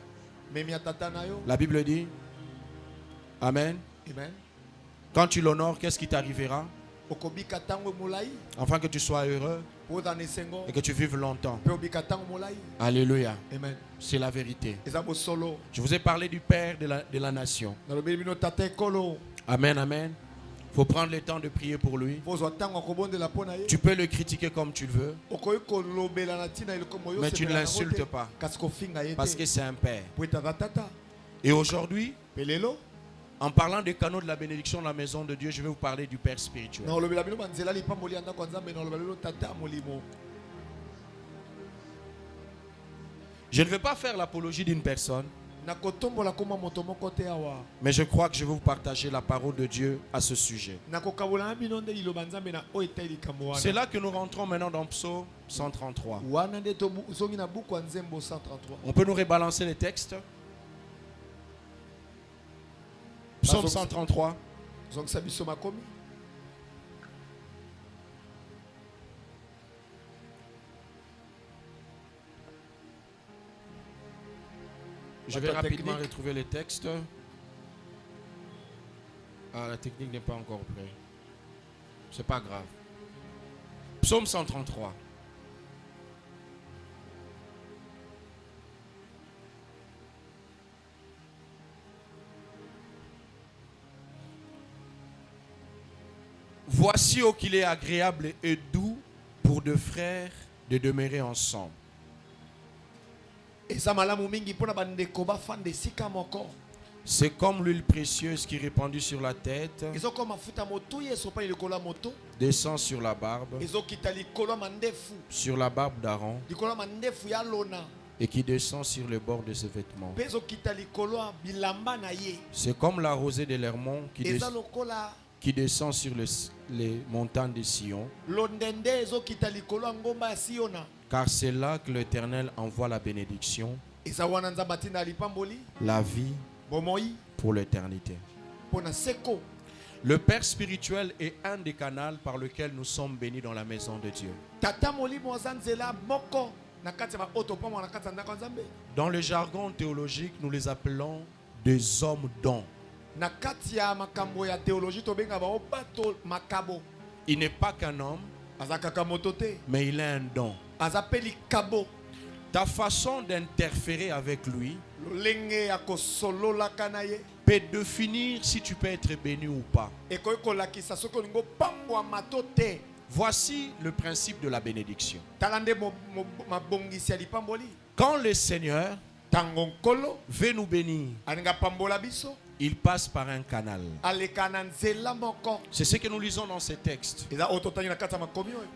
Speaker 2: La Bible dit. Amen. Quand tu l'honores, qu'est-ce qui t'arrivera? Afin que tu sois heureux. et que tu vives longtemps. Alléluia. C'est la vérité. Je vous ai parlé du Père de la nation. Amen, amen. Il faut prendre le temps de prier pour lui. Tu peux le critiquer comme tu veux, mais tu ne l'insultes pas, parce que c'est un Père. Et aujourd'hui, en parlant des canaux de la bénédiction de la maison de Dieu, je vais vous parler du Père spirituel. Je ne vais pas faire l'apologie d'une personne, mais je crois que je vais vous partager la parole de Dieu à ce sujet. C'est là que nous rentrons maintenant dans Psaume 133. On peut nous rebalancer les textes? Psaume 133. Je vais rapidement retrouver les textes. Ah, la technique n'est pas encore prête. C'est pas grave. Psaume 133. Voici ô qu'il est agréable et doux pour deux frères de demeurer ensemble. C'est comme l'huile précieuse qui est répandue sur la tête, descend sur la barbe d'Aaron, et qui descend sur le bord de ses vêtements. C'est comme la rosée de l'Hermon qui descend sur les montagnes de Sion. Car c'est là que l'Éternel envoie la bénédiction, la vie pour l'éternité. Le Père spirituel est un des canaux par lequel nous sommes bénis dans la maison de Dieu. Dans le jargon théologique, nous les appelons des hommes dons. Il n'est pas qu'un homme, mais il a un don. Ta façon d'interférer avec lui peut définir si tu peux être béni ou pas. Voici le principe de la bénédiction. Quand le Seigneur veut nous bénir, il passe par un canal. C'est ce que nous lisons dans ces textes.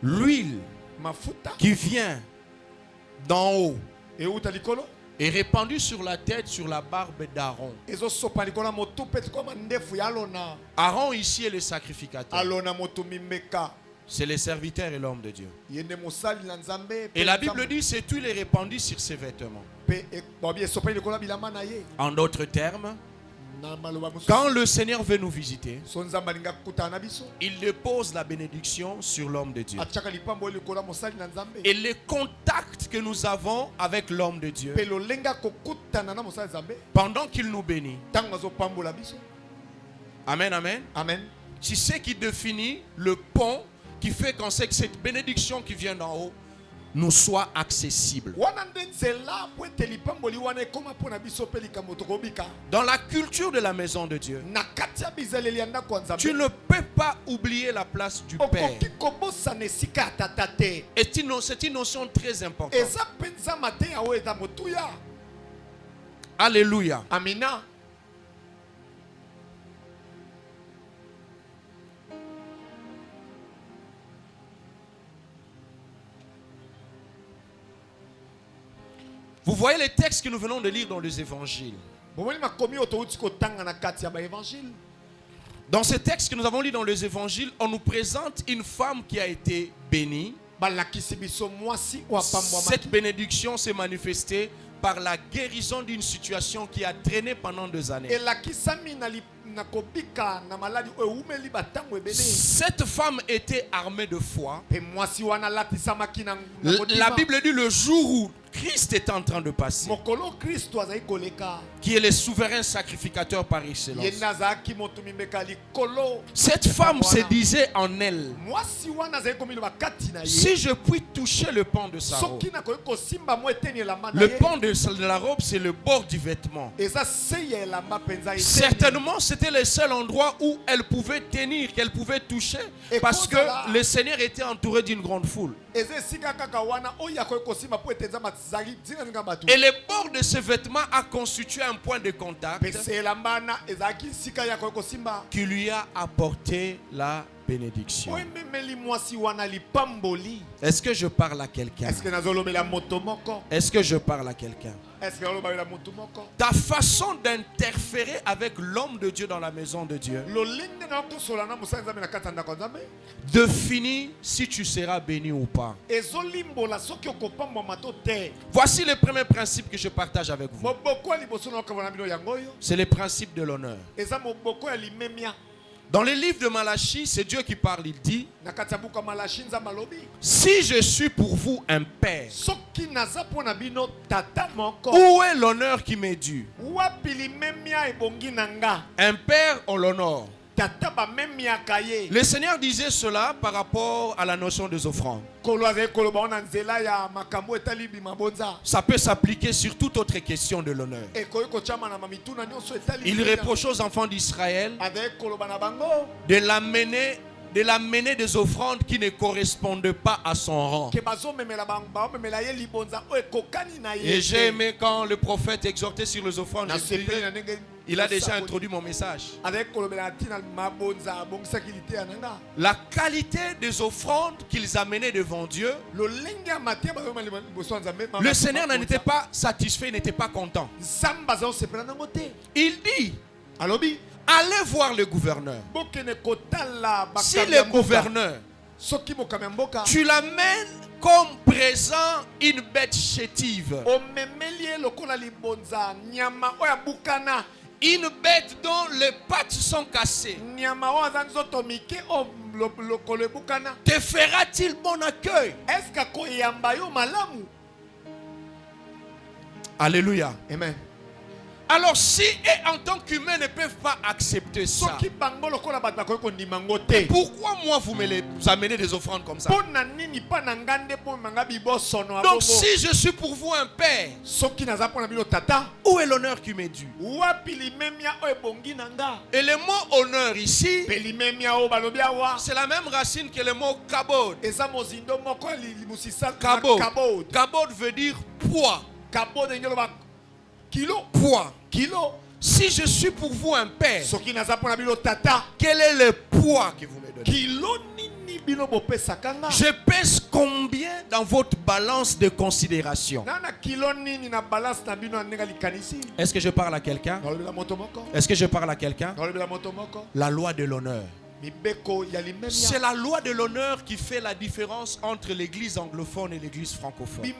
Speaker 2: L'huile qui vient d'en haut est répandue sur la tête, sur la barbe d'Aaron. Aaron ici est le sacrificateur. C'est le serviteur et l'homme de Dieu. Et la Bible dit cette huile est répandue sur ses vêtements. En d'autres termes, quand le Seigneur veut nous visiter, il dépose la bénédiction sur l'homme de Dieu. Et les contacts que nous avons avec l'homme de Dieu, pendant qu'il nous bénit, amen, amen,
Speaker 3: amen,
Speaker 2: c'est ce qui définit le pont qui fait qu'on sait que cette bénédiction qui vient d'en haut nous soit accessible. Dans la culture de la maison de Dieu, tu ne peux pas oublier la place du Père. Et c'est une notion très importante. Alléluia.
Speaker 3: Amina.
Speaker 2: Vous voyez les textes que nous venons de lire dans les évangiles. Dans ces textes que nous avons lus dans les évangiles, on nous présente une femme qui a été bénie. Cette bénédiction s'est manifestée par la guérison d'une situation qui a traîné pendant 2 années. Cette femme était armée de foi. La Bible dit le jour où Christ est en train de passer, qui est le souverain sacrificateur par excellence. Cette femme se disait en elle, si je puis toucher le pan de sa robe. Le pan de la robe, c'est le bord du vêtement. Certainement, c'était le seul endroit où elle pouvait tenir, qu'elle pouvait toucher, parce que le Seigneur était entouré d'une grande foule. Et le bord de ce vêtement a constitué un point de contact qui lui a apporté la bénédiction. Est-ce que je parle à quelqu'un? Est-ce que je parle à quelqu'un? Ta façon d'interférer avec l'homme de Dieu dans la maison de Dieu définit si tu seras béni ou pas. Voici le premier principe que je partage avec vous. C'est le principe de l'honneur. Dans le livre de Malachie, c'est Dieu qui parle. Il dit, si je suis pour vous un père, où est l'honneur qui m'est dû? Un père, on l'honore. Le Seigneur disait cela par rapport à la notion des offrandes. Ça peut s'appliquer sur toute autre question de l'honneur. Il reproche aux enfants d'Israël de l'amener des offrandes qui ne correspondent pas à son rang. Et j'ai aimé quand le prophète exhortait sur les offrandes. Il a déjà introduit mon message. La qualité des offrandes qu'ils amenaient devant Dieu, le Seigneur n'en était pas satisfait, il n'était pas content. Il dit, allez voir le gouverneur. Si le gouverneur, tu l'amènes comme présent une bête chétive, une bête dont les pattes sont cassées, te fera-t-il bon accueil? Alléluia.
Speaker 3: Amen.
Speaker 2: Alors si et en tant qu'humains ne peuvent pas accepter ça, pourquoi moi vous me les amenez des offrandes comme ça? Donc si je suis pour vous un père, où est l'honneur qui m'est dû? Et le mot honneur ici, c'est la même racine que le mot kabod. Kabod veut dire poids. Poids. Si je suis pour vous un père, quel est le poids que vous me donnez? Je pèse combien dans votre balance de considération? Est-ce que je parle à quelqu'un? Est-ce que je parle à quelqu'un? La loi de l'honneur. C'est la loi de l'honneur qui fait la différence entre l'église anglophone et l'église francophone.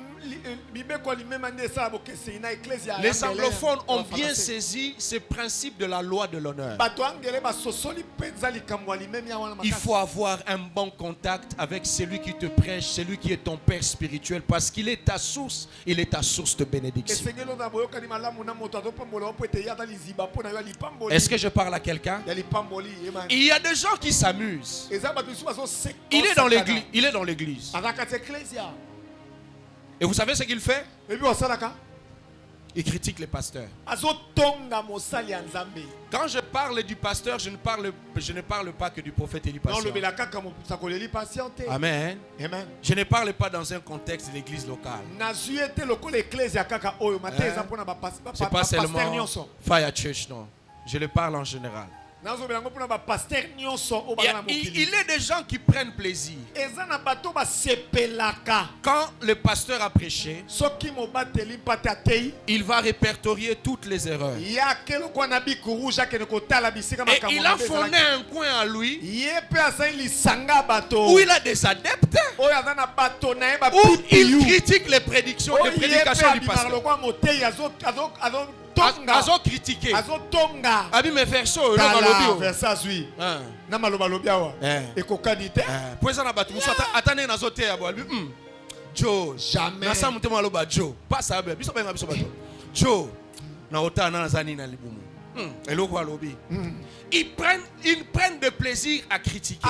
Speaker 2: Les anglophones ont bien saisi ce principe de la loi de l'honneur. Il faut avoir un bon contact avec celui qui te prêche, celui qui est ton père spirituel, parce qu'il est ta source, il est ta source de bénédiction. Est-ce que je parle à quelqu'un? Il y a des gens qui s'amusent. Il est dans l'église. Et vous savez ce qu'il fait? Il critique les pasteurs. Quand je parle du pasteur, je ne parle pas que du prophète et du pasteur. Amen. Je ne parle pas dans un contexte de l'église locale. C'est pas seulement Fire Church, non. Je le parle en général. Il est des gens qui prennent plaisir. Quand le pasteur a prêché, il va répertorier toutes les erreurs. Et il a fondé un coin à lui où il a des adeptes, où il critique les prédications du pasteur. azo critiquer
Speaker 3: azo tonga
Speaker 2: abi me verso
Speaker 3: lo versa zui na maloba lobia wa ekokanite
Speaker 2: poza na batu musata atane na zote ya boalbi Joe jamais na samu temo aloba Joe pas ça biso benga biso bato Joe na otana na zani na libumu eloko alobi ils prennent de plaisir à critiquer.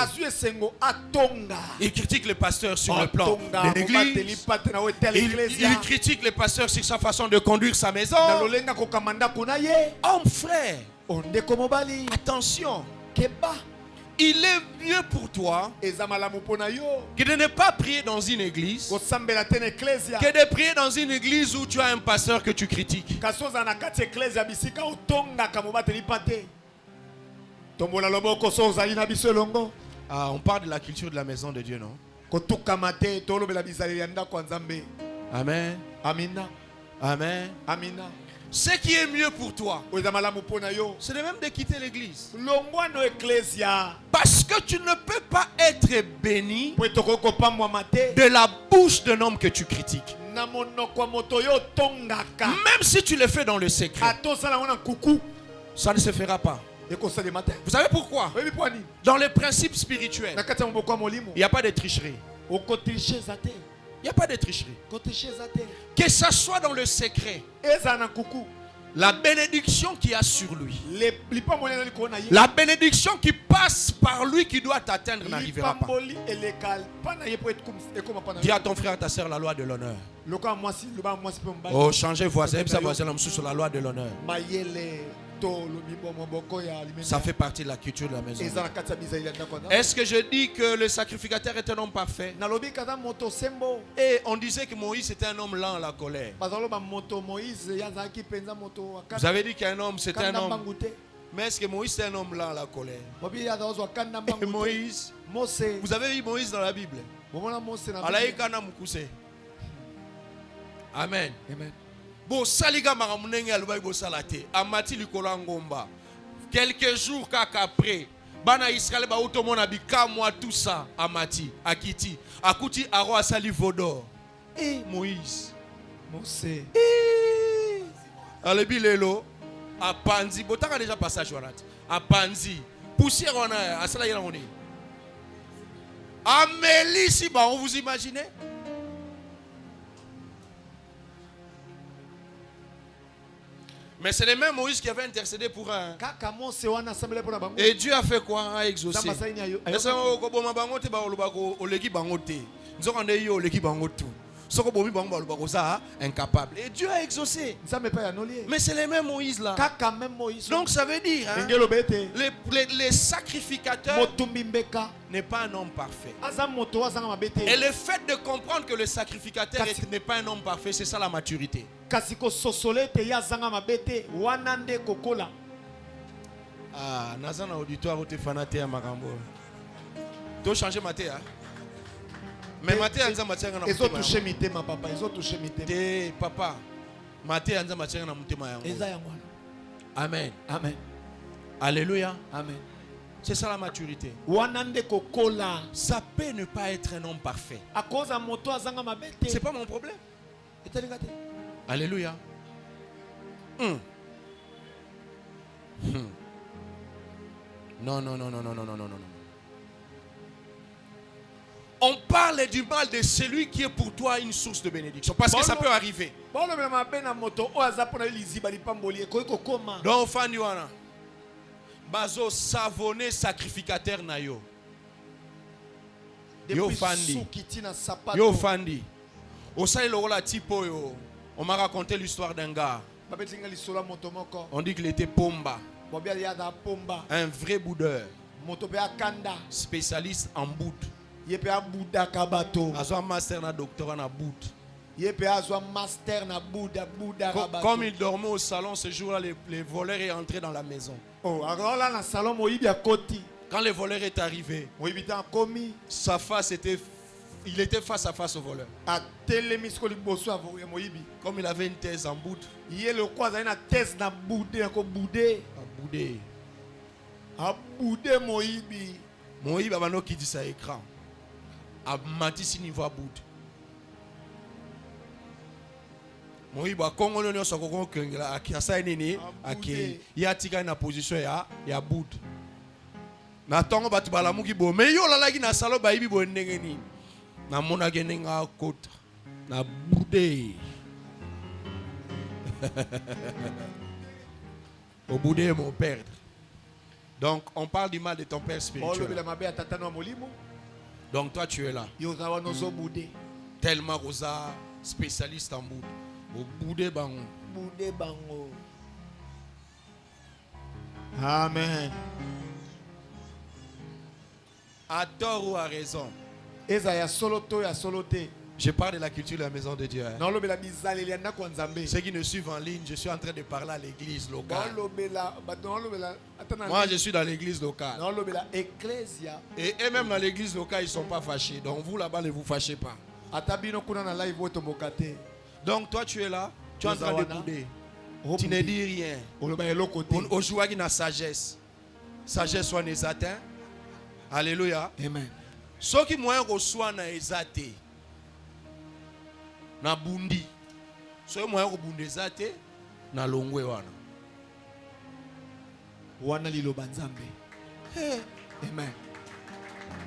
Speaker 2: Ils critiquent le pasteur sur le plan de l'église. Ils critiquent le pasteur sur sa façon de conduire sa maison. Homme frère, attention. Il est mieux pour toi que de ne pas prier dans une église que de prier dans une église où tu as un pasteur que tu critiques. On parle de la culture de la maison de Dieu, non? Amen.
Speaker 3: Amina.
Speaker 2: Amen.
Speaker 3: Amina.
Speaker 2: Ce qui est mieux pour toi, c'est de même de quitter l'église. Parce que tu ne peux pas être béni de la bouche d'un homme que tu critiques. Même si tu le fais dans le secret, ça ne se fera pas. Vous savez pourquoi? Dans les principes spirituels, il n'y a pas de tricherie. Il n'y a pas de tricherie. Que ça soit dans le secret, la bénédiction qu'il y a sur lui, la bénédiction qui passe par lui qui doit t'atteindre n'arrivera pas. Dis à ton frère, à ta soeur la loi de l'honneur. Oh, changez voisin, sur la loi de l'honneur. Ça fait partie de la culture de la maison. Est-ce que je dis que le sacrificateur est un homme parfait? Et on disait que Moïse était un homme lent à la colère. Vous avez dit qu'un homme c'était un homme. Mais est-ce que Moïse est un homme lent à la colère? Et Moïse, vous avez vu Moïse dans la Bible? Amen.
Speaker 3: Amen.
Speaker 2: Bon, saliga maramunenge alubai bo salate. Amati likolo ngomba. Quelques jours après, bana Israël ba utomona bika moi tout ça. Amati, akiti, akuti aro asali vodor. Et Moïse.
Speaker 3: Mose.
Speaker 2: Alebi lelo. Apanzi. Botaka déjà passage wanati. Apanzi. Poussière on a. Asala yela on est. Amélie si ba on vous imaginez? Mais c'est le même Moïse qui avait intercédé pour un. Et Dieu a fait quoi? A exaucé. Incapable. Et Dieu a exaucé. Mais c'est le même Moïse là. Donc ça veut dire hein, les sacrificateurs n'est pas un homme parfait. Et le fait de comprendre que le sacrificateur n'est pas un homme parfait, c'est ça la maturité. Ah, nazana auditoire ou te fanate à Marambo. Tu changer maté hein? Mais maté anza matianga na mutema.
Speaker 3: Ils ont touché mitema papa, ils ont touché mitema.
Speaker 2: Te papa. Maté anza matianga na mutema yango. Amen.
Speaker 3: Amen.
Speaker 2: Alléluia.
Speaker 3: Amen.
Speaker 2: C'est ça la maturité. Ça peut ne pas être un homme parfait. C'est pas mon problème. Alléluia. Non, non, non, non, non, non, non, non, non. On parle du mal de celui qui est pour toi une source de bénédiction. Parce que ça peut arriver. Donc, Fandiwana, Bazo savonné sacrificateur na yo. Yo Fandi. Yo Fandi. Au sein de tipo yo, on m'a raconté l'histoire d'un gars. On dit qu'il était Pomba. Un vrai boudeur. Spécialiste en bout. Azo master na doctorat na bout. Comme il dormait au salon ce jour-là, les voleurs est entré dans la maison. Quand le voleur est arrivé, sa face était, il était face à face au voleur. Comme il avait une thèse en bout. Moïbi abano qui dit ça écran. A mati si niveau à bout. Oui, bah Congo nous sommes encore kengela akiasa nini aki ya tika na position ya bout. Na tongo batu balamuki bo mais yo lalaki na salo ba ibi bo ndenge ni. Na mona genenga kota na boudé. Au boudé mon père. Donc on parle du mal de ton père spirituel. Donc toi tu es là. Tellement Rosa spécialiste en boudé. Au boudé bango.
Speaker 3: Boudé bango. Amen.
Speaker 2: À tort ou à raison. Je parle de la culture de la maison de Dieu. Ceux qui nous suivent en ligne, je suis en train de parler à l'église locale. Moi, je suis dans l'église locale. Et eux-mêmes dans l'église locale, ils ne sont pas fâchés. Donc vous là-bas, ne vous fâchez pas. Donc toi, tu es là, tu es en train de bouder. Tu ne dis rien. Aujourd'hui, il y a sagesse. Sagesse soit les atteints. Alléluia.
Speaker 3: Amen.
Speaker 2: Ce qui moyen reçoit na ezate. Na bundi. Ce qui moyen rebundi ezate na longwe wana.
Speaker 3: Wana liloba nzambe. Amen.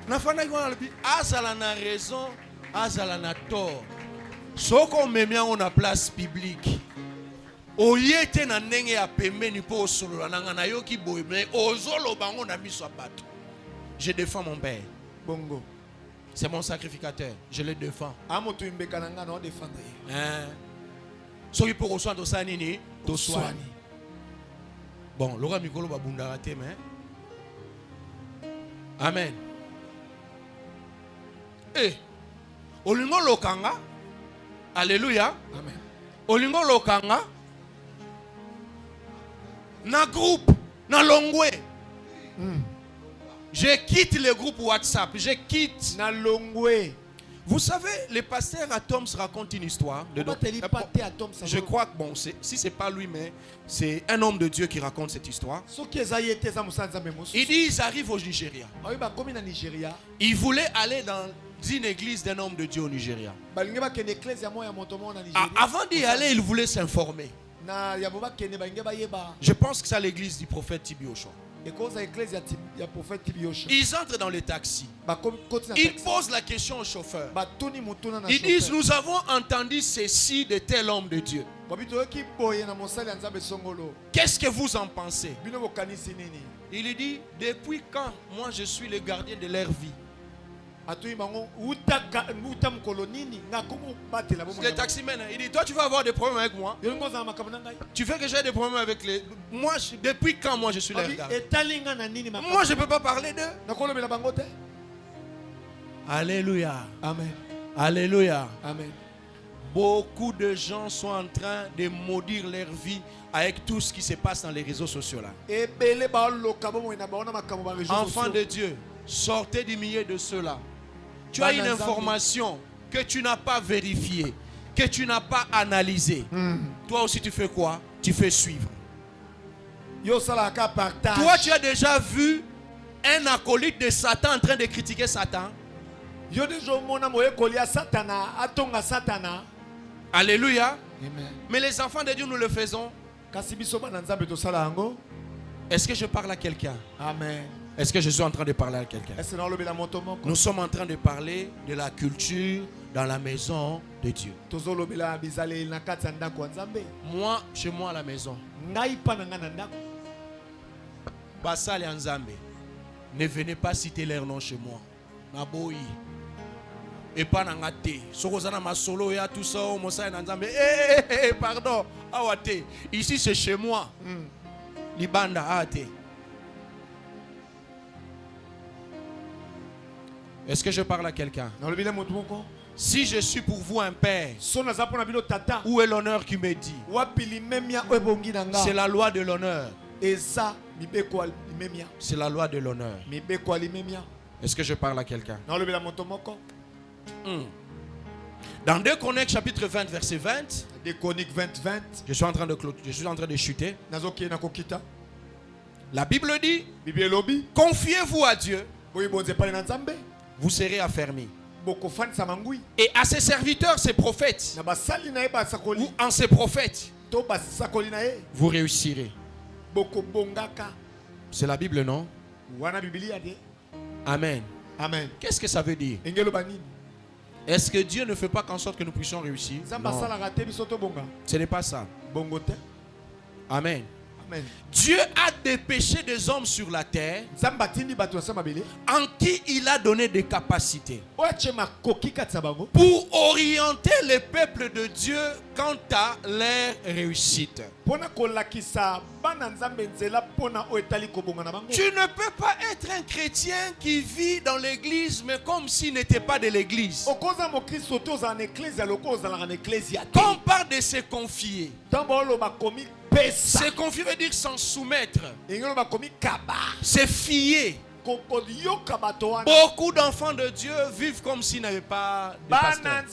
Speaker 2: Na fana kwa lebi azala na raison, azala na tort. Soko memia on a place publique. Oyete na ndenge ya pembeni po solo na ngana yoki boye mais ozolo bango na miso abato. Je défends mon père.
Speaker 3: Bongo.
Speaker 2: C'est mon sacrificateur. Je le défends. Ce qui peut recevoir ça nini, to soigner. Bon, Laura Mikolo va bundarate mais. Amen. Eh. Olingo lokanga. Alléluia.
Speaker 3: Amen.
Speaker 2: Olingo lokanga. Na groupe, na longwe. Je quitte le groupe WhatsApp. Je quitte.
Speaker 3: Na longwe.
Speaker 2: Vous savez, le pasteur Atoms raconte une histoire. Je crois que bon, si c'est pas lui, mais c'est un homme de Dieu qui raconte cette histoire. Il dit ils arrivent au Nigeria. Ils voulaient aller dans une église d'un homme de Dieu au Nigeria. Avant d'y aller, ils voulaient s'informer. Je pense que c'est l'église du prophète Tibiocho. Ils entrent dans le taxi. Ils posent la question au chauffeur. Ils disent, nous avons entendu ceci de tel homme de Dieu. Qu'est-ce que vous en pensez? Il dit, depuis quand moi je suis le gardien de leur vie? Le taximène, il dit, toi tu vas avoir des problèmes avec moi. Tu fais que j'ai des problèmes avec les... Moi, depuis quand moi je suis leur gardien? Moi je ne peux pas parler d'eux. Alléluia.
Speaker 3: Amen.
Speaker 2: Alléluia.
Speaker 3: Amen.
Speaker 2: Beaucoup de gens sont en train de maudire leur vie avec tout ce qui se passe dans les réseaux sociaux là. Enfants de Dieu, sortez du milieu de ceux-là. Tu as une information que tu n'as pas vérifiée, que tu n'as pas analysée. Toi aussi tu fais quoi? Tu fais suivre. Toi tu as déjà vu un acolyte de Satan en train de critiquer Satan? Alléluia.
Speaker 3: Amen.
Speaker 2: Mais les enfants de Dieu, nous le faisons. Est-ce que je parle à quelqu'un?
Speaker 3: Amen.
Speaker 2: Est-ce que je suis en train de parler à quelqu'un? Nous sommes en train de parler de la culture dans la maison de Dieu. Moi, chez moi à la maison. Basal et Nzambe. Ne venez pas citer leur nom chez moi. Naboyi. Et pas nangate. Sokozana masolo ya tout ça, Mosa et Nzambe. Pardon. Awate. Ici c'est chez moi. Libanda ate. Est-ce que je parle à quelqu'un? Si je suis pour vous un père, où est l'honneur qui me dit? C'est la loi de l'honneur. C'est la loi de l'honneur. Est-ce que je parle à quelqu'un? Dans 2 Chroniques chapitre 20 verset 20, je suis en train de chuter. La Bible dit, confiez-vous à Dieu, vous serez affermis. Et à ses serviteurs, ses prophètes, ou en ses prophètes, vous réussirez. C'est la Bible, non? Amen.
Speaker 3: Amen.
Speaker 2: Qu'est-ce que ça veut dire? Est-ce que Dieu ne fait pas qu'en sorte que nous puissions réussir? Non. Ce n'est pas ça. Amen.
Speaker 3: Amen.
Speaker 2: Dieu a dépêché des hommes sur la terre en qui il a donné des capacités pour orienter les peuples de Dieu quant à leur réussite. Tu ne peux pas être un chrétien qui vit dans l'église mais comme s'il n'était pas de l'église. Quand on parle de se confier, se confier veut dire s'en soumettre. Se fier. Beaucoup d'enfants de Dieu vivent comme s'ils n'avaient pas de pasteur.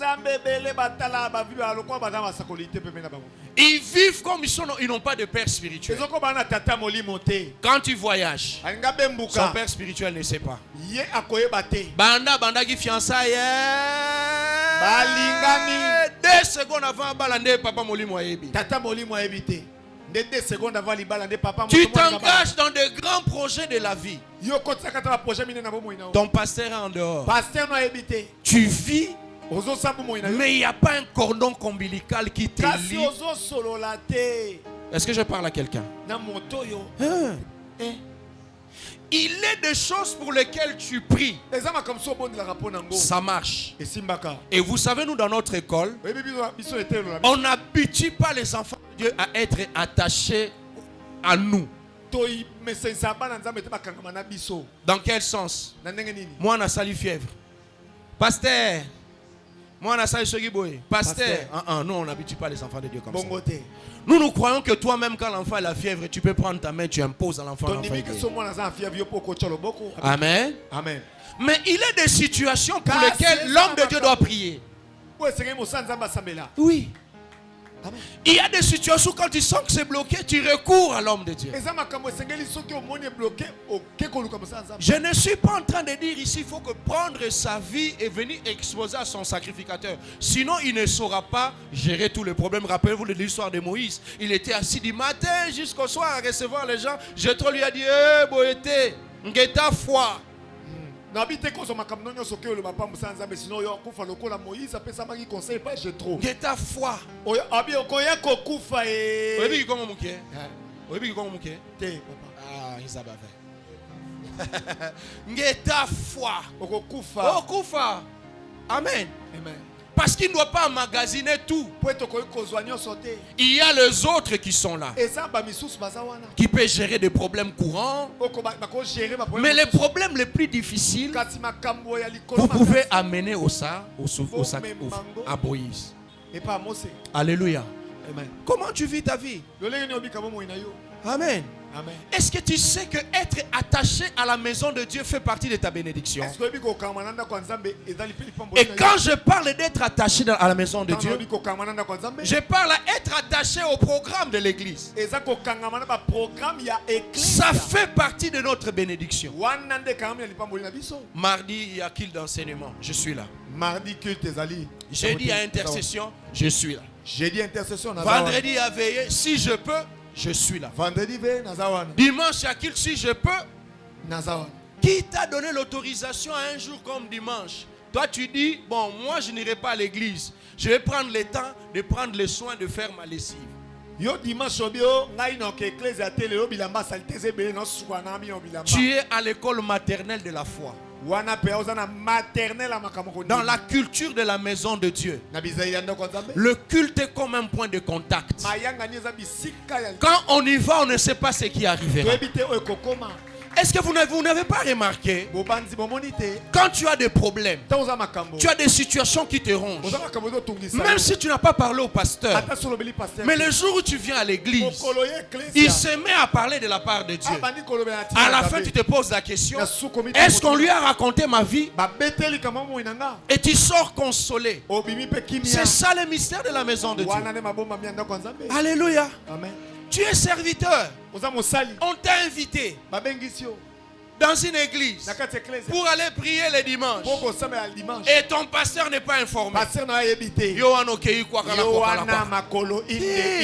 Speaker 2: Ils vivent comme ils n'ont pas de père spirituel. Quand tu voyages, son père spirituel ne sait pas. Banda qui fiançaille. 2 secondes avant balande papa molimo ayebi. Tu t'engages dans de grands projets de la vie. Ton pasteur est en dehors. Tu vis, mais il n'y a pas un cordon ombilical qui te lie. Est-ce que je parle à quelqu'un? Il est des choses pour lesquelles tu pries. Ça marche. Et vous savez, nous dans notre école, on n'habitue pas les enfants de Dieu à être attachés à nous. Dans quel sens? Moi, on a sali fièvre. Pasteur. Moi, on a sali sogiboy. Pasteur. Non, on n'habitue pas les enfants de Dieu comme ça. Nous croyons que toi-même, quand l'enfant a la fièvre, tu peux prendre ta main, tu imposes à l'enfant. Amen.
Speaker 3: Amen.
Speaker 2: Mais il y a des situations pour lesquelles l'homme de Dieu doit prier. Oui. Amen. Il y a des situations où quand tu sens que c'est bloqué, tu recours à l'homme de Dieu. Je ne suis pas en train de dire ici il faut que prendre sa vie et venir exposer à son sacrificateur. Sinon, il ne saura pas gérer tous les problèmes. Rappelez-vous de l'histoire de Moïse. Il était assis du matin jusqu'au soir à recevoir les gens. Jétro lui a dit, Boété, ngeta foi. Ngeta foi. Ngeta foi. Okufa. Amen. Amen. Parce qu'il ne doit pas emmagasiner tout. Il y a les autres qui sont là, qui peuvent gérer des problèmes courants. Mais les problèmes les plus difficiles, vous pouvez amener à Moïse. Alléluia. Amen. Comment tu vis ta vie? Amen. Amen. Est-ce que tu sais que être attaché à la maison de Dieu fait partie de ta bénédiction? Et quand je parle d'être attaché à la maison de Dieu, je parle à être attaché au programme de l'église. Ça fait partie de notre bénédiction. Mardi, il y a culte d'enseignement. Je suis là. Jeudi, il y a intercession. Je suis là. Vendredi, il y a veillée. Si je peux, je suis là. Dimanche, il y a culte. Si je peux. Qui t'a donné l'autorisation à un jour comme dimanche? Toi, tu dis, bon, moi, je n'irai pas à l'église. Je vais prendre le temps de prendre le soin de faire ma lessive. Tu es à l'école maternelle de la foi. Dans la culture de la maison de Dieu, le culte est comme un point de contact. Quand on y va, on ne sait pas ce qui arrivera. Est-ce que vous n'avez pas remarqué, quand tu as des problèmes, tu as des situations qui te rongent, même si tu n'as pas parlé au pasteur, mais le jour où tu viens à l'église, il se met à parler de la part de Dieu. À la fin, tu te poses la question, est-ce qu'on lui a raconté ma vie? Et tu sors consolé. C'est ça le mystère de la maison de Dieu. Alléluia. Amen. Tu es serviteur. On t'a invité. dans une église pour aller prier le dimanche et ton pasteur n'est pas informé.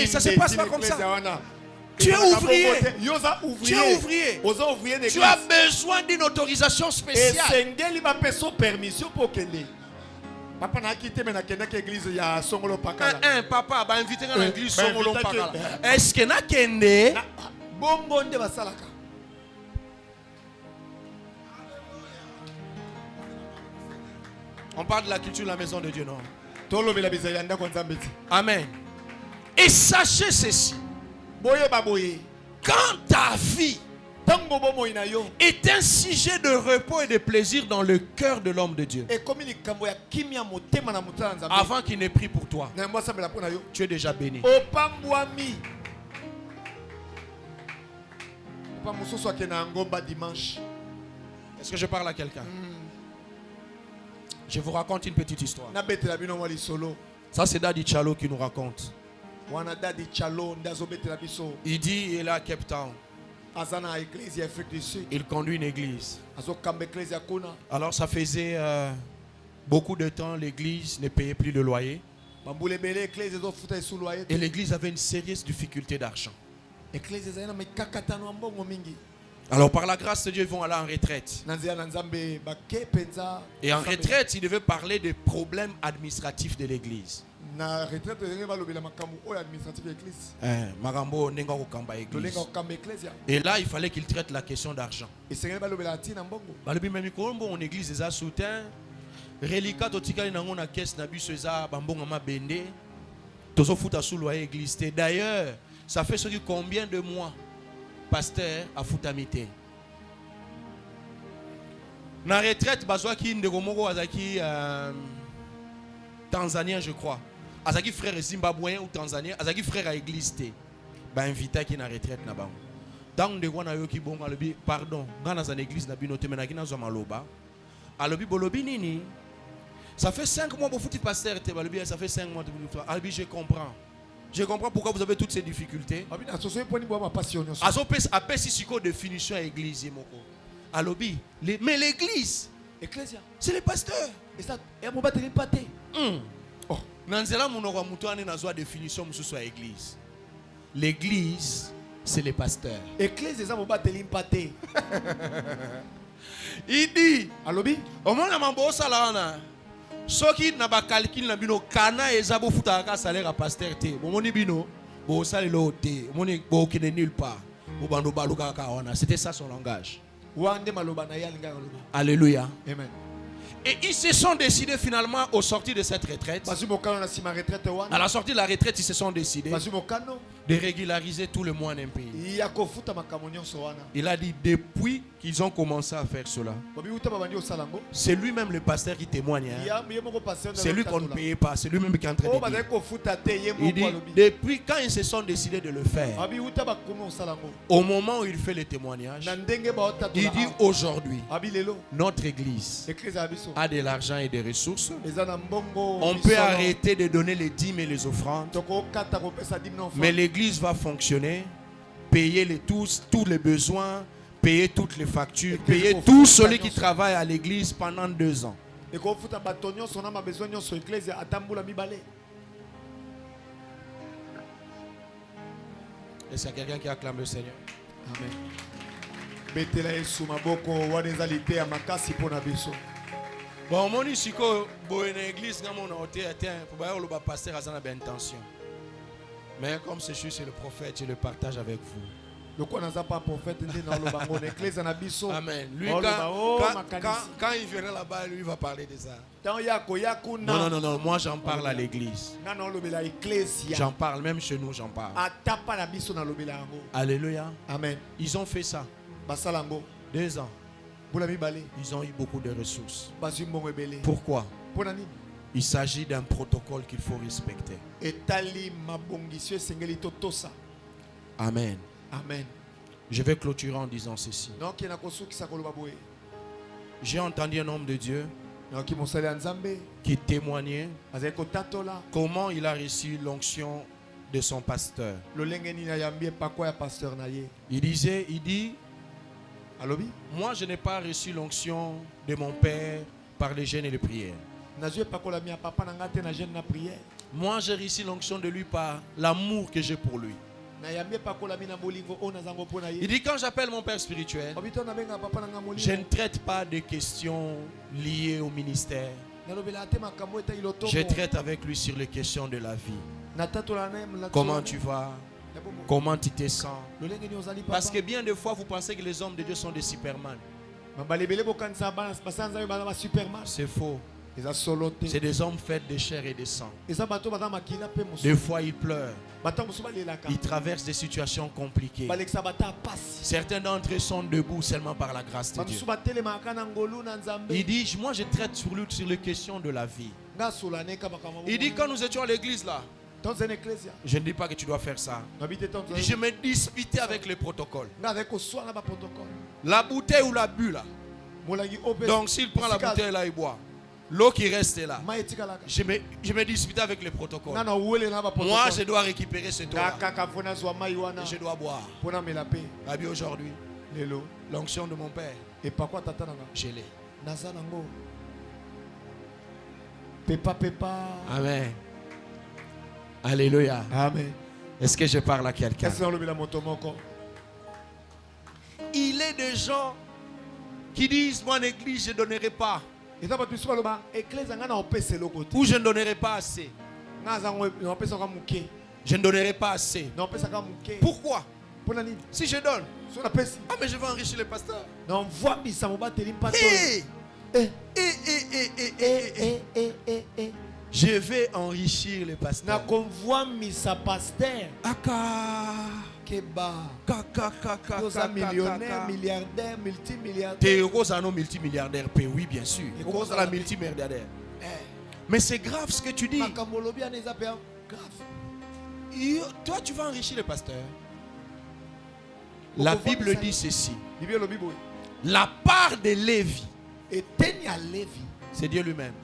Speaker 2: Ça se passe pas comme ça. Tu es ouvrier. Tu es ouvrier. Tu as besoin d'une autorisation spéciale. Papa va inviter dans l'église Songolo Pakala. Est-ce que na kende? On parle de la culture de la maison de Dieu, non? Amen. Et sachez ceci. Quand ta vie est un sujet de repos et de plaisir dans le cœur de l'homme de Dieu, avant qu'il n'ait pris pour toi, tu es déjà béni. Est-ce que je parle à quelqu'un? Je vous raconte une petite histoire. Ça, c'est Daddy Chalo qui nous raconte. Il dit il est à Cape Town. Il conduit une église. Alors ça faisait beaucoup de temps l'église ne payait plus le loyer. Et l'église avait une sérieuse difficulté d'argent. Alors par la grâce de Dieu, ils vont aller en retraite. Et en retraite, ils devaient parler des problèmes administratifs de l'église. Et là, il fallait qu'il traite la question d'argent. Mon église est soutien. Reliquat totikali nango na caisse na biso eza bambonga mabende. Tozo futa sous loyer église. D'ailleurs, ça fait combien de mois pasteur a futamité. Na retraite bazwaki ndeko moko azaki Tanzanien je crois. Azaki frère zimbabwéen ou tanzanien, azaki frère à église té. Ba invité qui na retraite na bango. Dans ndeko na yo ki bonga lobi pardon, ngana za église na bino te menaki na zo maloba. Alobi bolobi nini? Ça fait 5 mois pour foutre pasteur té balobi ça fait 5 mois pour toi. Alobi je comprends. Je comprends pourquoi vous avez toutes ces difficultés. Azopes apesi siko définition à église moko. Alobi, mais l'église, c'est les pasteurs. Et ça, et mon batterie pâté. Oh, nanzela munoko mutuane nazwa définition mususu à église. L'église, c'est les pasteurs. Église ça mon batterie pâté. Il dit, alobi, au moins na mambo salana. Soki na ba calcul na bino kana ezabo futa ka salaire à pasteur té. Bomoni bino, bo salelo té. Moni bo kine nulle part. Bo bando baluka ka wana. C'était ça son langage. Alléluia. Amen. Et ils se sont décidés finalement au sortir de cette retraite. À la sortie de la retraite, ils se sont décidés de régulariser tout le mois d'un pays. Il a dit depuis qu'ils ont commencé à faire cela. C'est lui-même le pasteur qui témoigne. C'est lui qu'on ne payait pas. C'est lui-même qui est en train de dire. Il dit depuis quand ils se sont décidés de le faire. Au moment où il fait le témoignage, il dit aujourd'hui notre église a de l'argent et des ressources. On peut arrêter de donner les dîmes et les offrandes. Mais l'église va fonctionner, payer tous les besoins, payer toutes les factures, payer tous ceux qui travaillent à l'église pendant 2 ans. Est-ce qu'il y a quelqu'un qui acclame le Seigneur? Amen. Bon, mon isiko, bon, une église, on a pour le pasteur a une intention. Mais comme c'est juste le prophète, je le partage avec vous. Amen. Lui, quand il viendra là-bas, lui va parler de ça. Non, moi j'en parle à l'église. J'en parle, même chez nous, j'en parle. Alléluia. Amen. Ils ont fait ça. 2 ans. Ils ont eu beaucoup de ressources. Pourquoi? Il s'agit d'un protocole qu'il faut respecter. Amen. Amen. Je vais clôturer en disant ceci. J'ai entendu un homme de Dieu qui témoignait comment il a reçu l'onction de son pasteur. Il dit, Moi, je n'ai pas reçu l'onction de mon Père par les jeûnes et les prières. Moi, j'ai reçu l'onction de lui par l'amour que j'ai pour lui. Il dit, quand j'appelle mon Père spirituel, je ne traite pas de questions liées au ministère. Je traite avec lui sur les questions de la vie. Comment tu vas? Comment tu te sens? Parce que bien des fois, vous pensez que les hommes de Dieu sont des Superman. C'est faux. C'est des hommes faits de chair et de sang. Des fois, ils pleurent. Ils traversent des situations compliquées. Certains d'entre eux sont debout seulement par la grâce de Dieu. Il dit, moi je traite sur lui sur les questions de la vie. Il dit, quand nous étions à l'église là, je ne dis pas que tu dois faire ça. Je me disputais avec les protocoles. La bouteille ou la bulle là. Donc s'il prend la bouteille là, il boit. L'eau qui reste là. Je me disputais avec les protocoles. Moi, je dois récupérer cette eau-là. Et je dois boire. Rabbi, aujourd'hui, l'onction de mon Père, je l'ai. Amen. Alléluia.
Speaker 3: Amen.
Speaker 2: Est-ce que je parle à quelqu'un? Il est des gens qui disent, moi en église, je ne donnerai pas. Ou je ne donnerai pas assez. Je ne donnerai pas assez. Pourquoi? Si je donne, ah mais je vais enrichir le pasteur. Je vais enrichir le pasteur.
Speaker 3: Millionnaire, milliardaire, multimilliardaire.
Speaker 2: T'es multimilliardaire, oui bien sûr. Multimilliardaire. Mais c'est grave ce que tu dis. Toi tu vas enrichir le pasteur. La Bible dit ceci. La part de Lévi, c'est Dieu lui-même.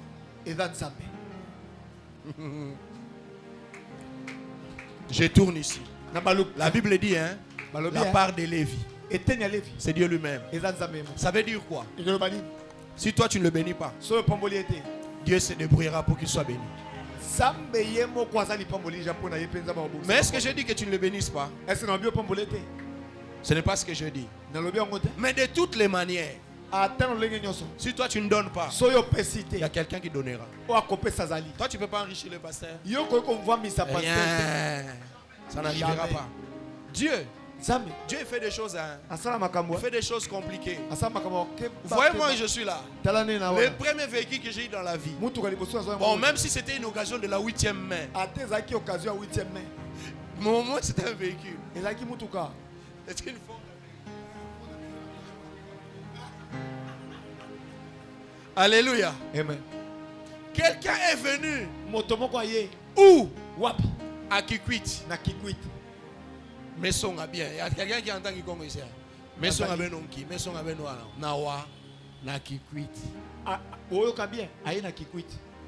Speaker 2: Je tourne ici. La Bible dit, hein, la part de Lévi, c'est Dieu lui-même. Ça veut dire quoi? Si toi tu ne le bénis pas, Dieu se débrouillera pour qu'il soit béni. Mais est-ce que je dis que tu ne le bénisses pas? Ce n'est pas ce que je dis. Mais de toutes les manières, si toi tu ne donnes pas, il y a quelqu'un qui donnera. Toi tu ne peux pas enrichir le pasteur. Rien. Ça n'arrivera pas. Dieu fait des choses, hein. Il fait des choses compliquées. Voyez moi je suis là. Le premier véhicule que j'ai eu dans la vie. Bon, même si c'était une occasion de la 8e main. Mon moment c'était un véhicule. C'est une forme. Alléluia.
Speaker 3: Amen.
Speaker 2: Quelqu'un est venu. Où? À Kikwit. Mais son a bien. Il y a quelqu'un qui entend qui comme ici. Mais son a bien nonki. Mais son a bien noir. Nawa. Na Kikwit.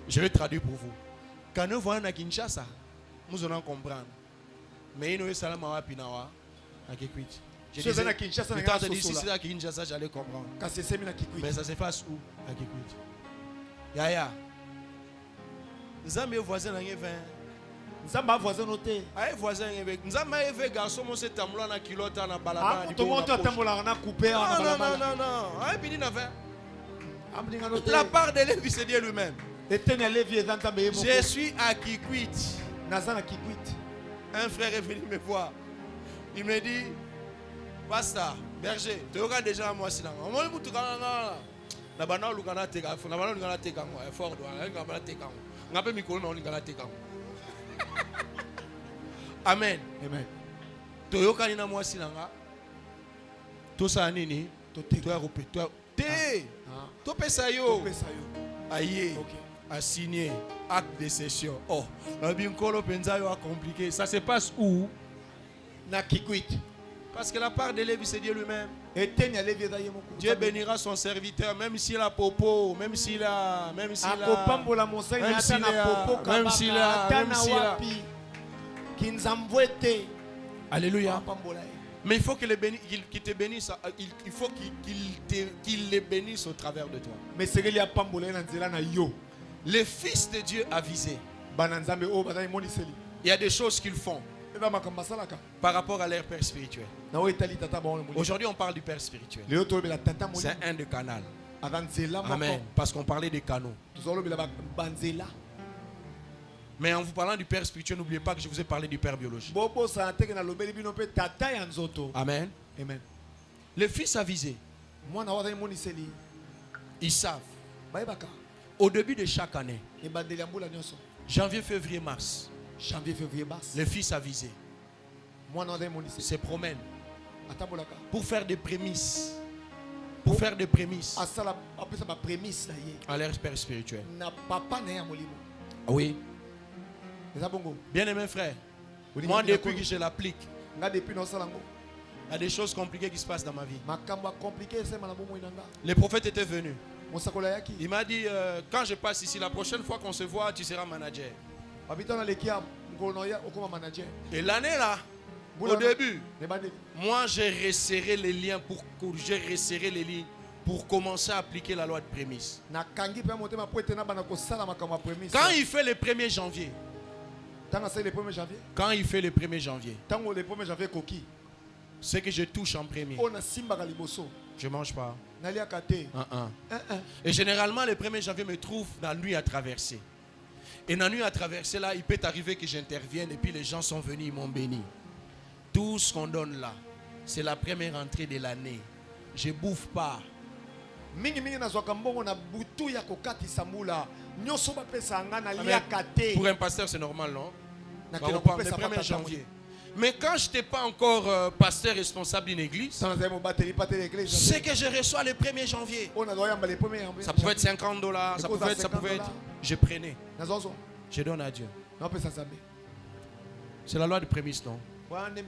Speaker 2: Je vais traduire pour vous. Quand nous voyons à Kinshasa, nous allons comprendre. Mais il nous est salam à Pinawa. Na Kikwit. Je disais, si c'est à Kinshasa, j'allais comprendre. Mais ça se passe où? À Kikwit. Yaya. Nous avons voisin dans les 20. Nzamba voisin noté. Ay voisin avec Nzamba eve garçon mo se tamula na kilota na balaba
Speaker 3: di ko na tamula na couper na balaba.
Speaker 2: Non. Ay bini na fait. La part de Lévi c'est Dieu lui-même. Je suis à Kikwit.
Speaker 3: Nazana Kikwit.
Speaker 2: Un frère est venu me voir. Il me dit Pasteur, berger, tu auras déjà moi si là. Moi le mutu kana na bana lukana teka, na bana lukana teka mo effort doit, na bana teka mo. Ngape mikolo na lukana teka mo. Amen.
Speaker 3: Amen.
Speaker 2: Toyoka nina mwasi nanga. Tosa nini? Toyarupe. Topesa yo. Aye. A signé acte de cession. Oh, la binkolo penza yo a compliqué. Ça se passe où?
Speaker 3: Na Kikwit.
Speaker 2: Parce que la part de Lévi c'est Dieu lui-même. Dieu bénira son serviteur, même s'il a popo, même s'il a. Alléluia. Mais il faut qu'il te bénisse. Il faut qu'il les bénisse au travers de toi. Le Fils de Dieu a visé. Il y a des choses qu'ils font par rapport à leur Père spirituel. Aujourd'hui, on parle du Père spirituel. C'est un des canaux. Amen. Parce qu'on parlait des canaux. Mais en vous parlant du Père spirituel, n'oubliez pas que je vous ai parlé du Père biologique. Amen.
Speaker 3: Amen.
Speaker 2: Le Fils a visé. Ils savent. Au début de chaque année, janvier, février, mars, le Fils a visé. Se promène pour faire des prémices. Pour faire des prémices à leur Père spirituel. Oui. Bien-aimé frère, moi depuis que je l'applique, il y a des choses compliquées qui se passent dans ma vie. Le prophète était venu. Il m'a dit, quand je passe ici, la prochaine fois qu'on se voit, tu seras manager. Et l'année là, au début, moi j'ai resserré les liens pour commencer à appliquer la loi de prémisse. Quand il fait le 1er janvier, quand il fait le 1er janvier, ce que je touche en premier, je ne mange pas. Et généralement, le 1er janvier me trouve dans la nuit à traverser. Et dans la nuit à traverser, là, il peut arriver que j'intervienne et puis les gens sont venus, ils m'ont béni. Tout ce qu'on donne là, c'est la première entrée de l'année. Je ne bouffe pas. Pour un pasteur, c'est normal, non? On parle du 1er janvier. Mais quand je n'étais pas encore pasteur responsable d'une église, c'est que je reçois le 1er janvier. Ça pouvait être $50, ça pouvait être... Je prenais. Je donne à Dieu. C'est la loi de prémisse, non?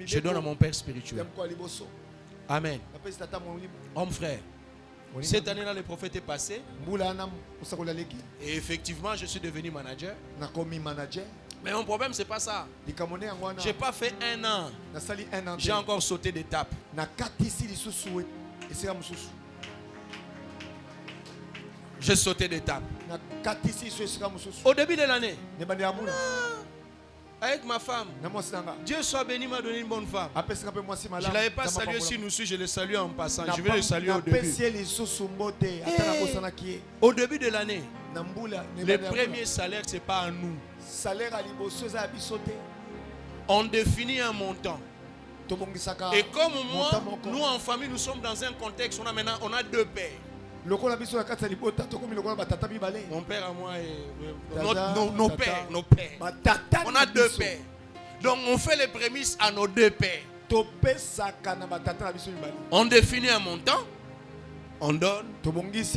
Speaker 2: Je donne à mon Père spirituel. Amen. Homme frère, cette année-là, le prophète est passé. Et effectivement, je suis devenu manager. Mais mon problème, ce n'est pas ça. Je n'ai pas fait 1 an. J'ai encore sauté d'étape. J'ai sauté d'étape. Au début de l'année, avec ma femme, Dieu soit béni, m'a donné une bonne femme. Je ne l'avais pas salué si nous suis, je le salue en passant. Je vais le saluer au début. Au début de l'année, le premier salaire, ce n'est pas à nous. On définit un montant. Et comme moi, nous en famille, nous sommes dans un contexte, on a 2 pères. Mon père à moi et nos pères. On a 2 pères. Donc on fait les prémices à nos 2 pères. On définit un montant, on donne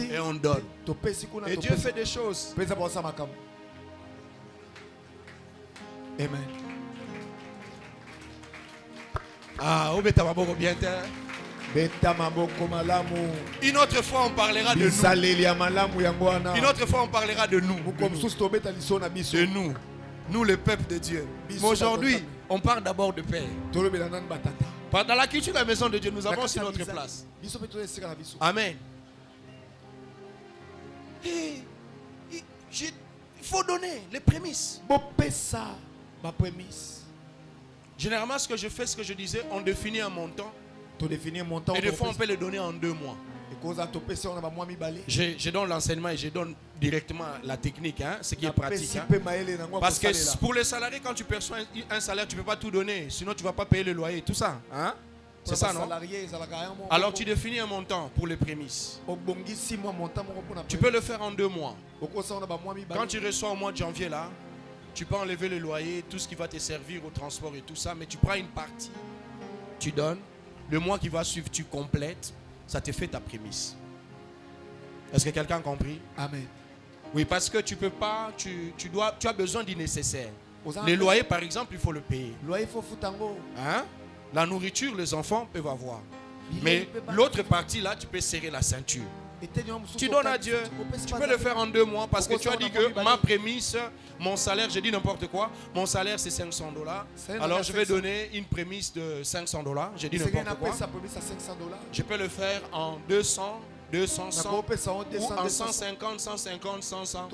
Speaker 2: et on donne. Et Dieu fait des choses. Amen. Ah, bien. Une autre fois on parlera de nous. Une autre fois on parlera de nous. De nous. Nous le peuple de Dieu. Mais aujourd'hui, on parle d'abord de Père. Dans la culture de la maison de Dieu, nous avons aussi notre place. Amen. Il faut donner les prémices. Généralement, ce que je fais, ce que je disais, on définit un montant. Et des fois, on peut le donner en 2 mois. Je donne l'enseignement et je donne directement la technique, hein, ce qui est pratique. Hein. Parce que pour les salariés, quand tu perçois un salaire, tu ne peux pas tout donner. Sinon, tu ne vas pas payer le loyer, tout ça. Hein? C'est ça, non? Alors, tu définis un montant pour les prémices. Tu peux le faire en 2 mois. Quand tu reçois au mois de janvier, là, tu peux enlever le loyer, tout ce qui va te servir au transport et tout ça. Mais tu prends une partie, tu donnes. Le mois qui va suivre, tu complètes. Ça te fait ta prémisse. Est-ce que quelqu'un a compris?
Speaker 3: Amen.
Speaker 2: Oui, parce que tu peux pas, tu as besoin du nécessaire. Les loyers, par exemple, il faut le payer. Hein? La nourriture, les enfants peuvent avoir. Mais l'autre partie, là, tu peux serrer la ceinture. Tu donnes à Dieu. Tu peux le faire en 2 mois parce que tu as dit que ma prémisse, mon salaire, j'ai dit n'importe quoi, mon salaire c'est $500. Alors je vais donner une prémisse de $500. J'ai dit n'importe quoi. Je peux le faire en 200, 200, 100 ou en 150, 150, 100.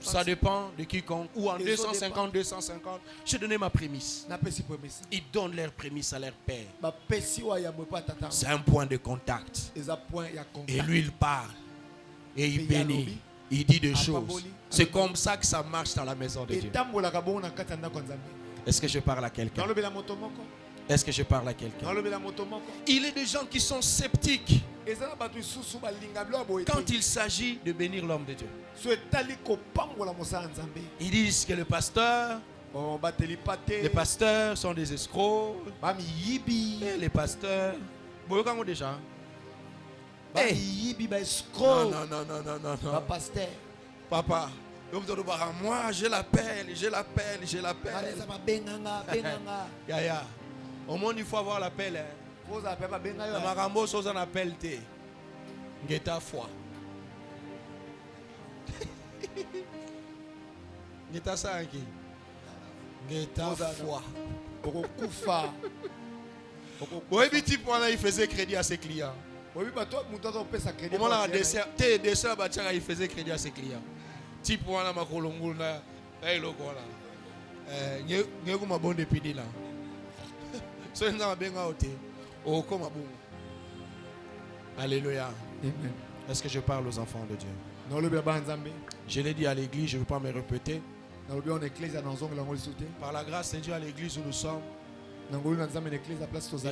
Speaker 2: Ça dépend de quiconque. Ou en 250, 250. J'ai donné ma prémisse. Ils donnent leur prémisse à leur père. C'est un point de contact. Et lui il parle. Et il bénit. Il dit des choses. C'est comme ça que ça marche dans la maison de Dieu. Est-ce que je parle à quelqu'un? Est-ce que je parle à quelqu'un? Il est des gens qui sont sceptiques quand il s'agit de bénir l'homme de Dieu. Ils disent que les pasteurs sont des escrocs. Et les pasteurs, déjà. Non. Papa, moi je l'appelle. Yaya. Au moins il faut avoir l'appel. La marambo chose en appel té. Ngeta foi. Ngeta ça qui. Ngeta foi. Oui, petit point là il faisait crédit à ses clients. Au moment là dessert il faisait crédit à ses clients. Type point là ma kolongula. Eh loko là. Ngeko ma bonne pidi là. Alléluia. Amen. Est-ce que je parle aux enfants de Dieu? Je l'ai dit à l'église, je ne veux pas me répéter. Par la grâce de Dieu, à l'église où nous sommes,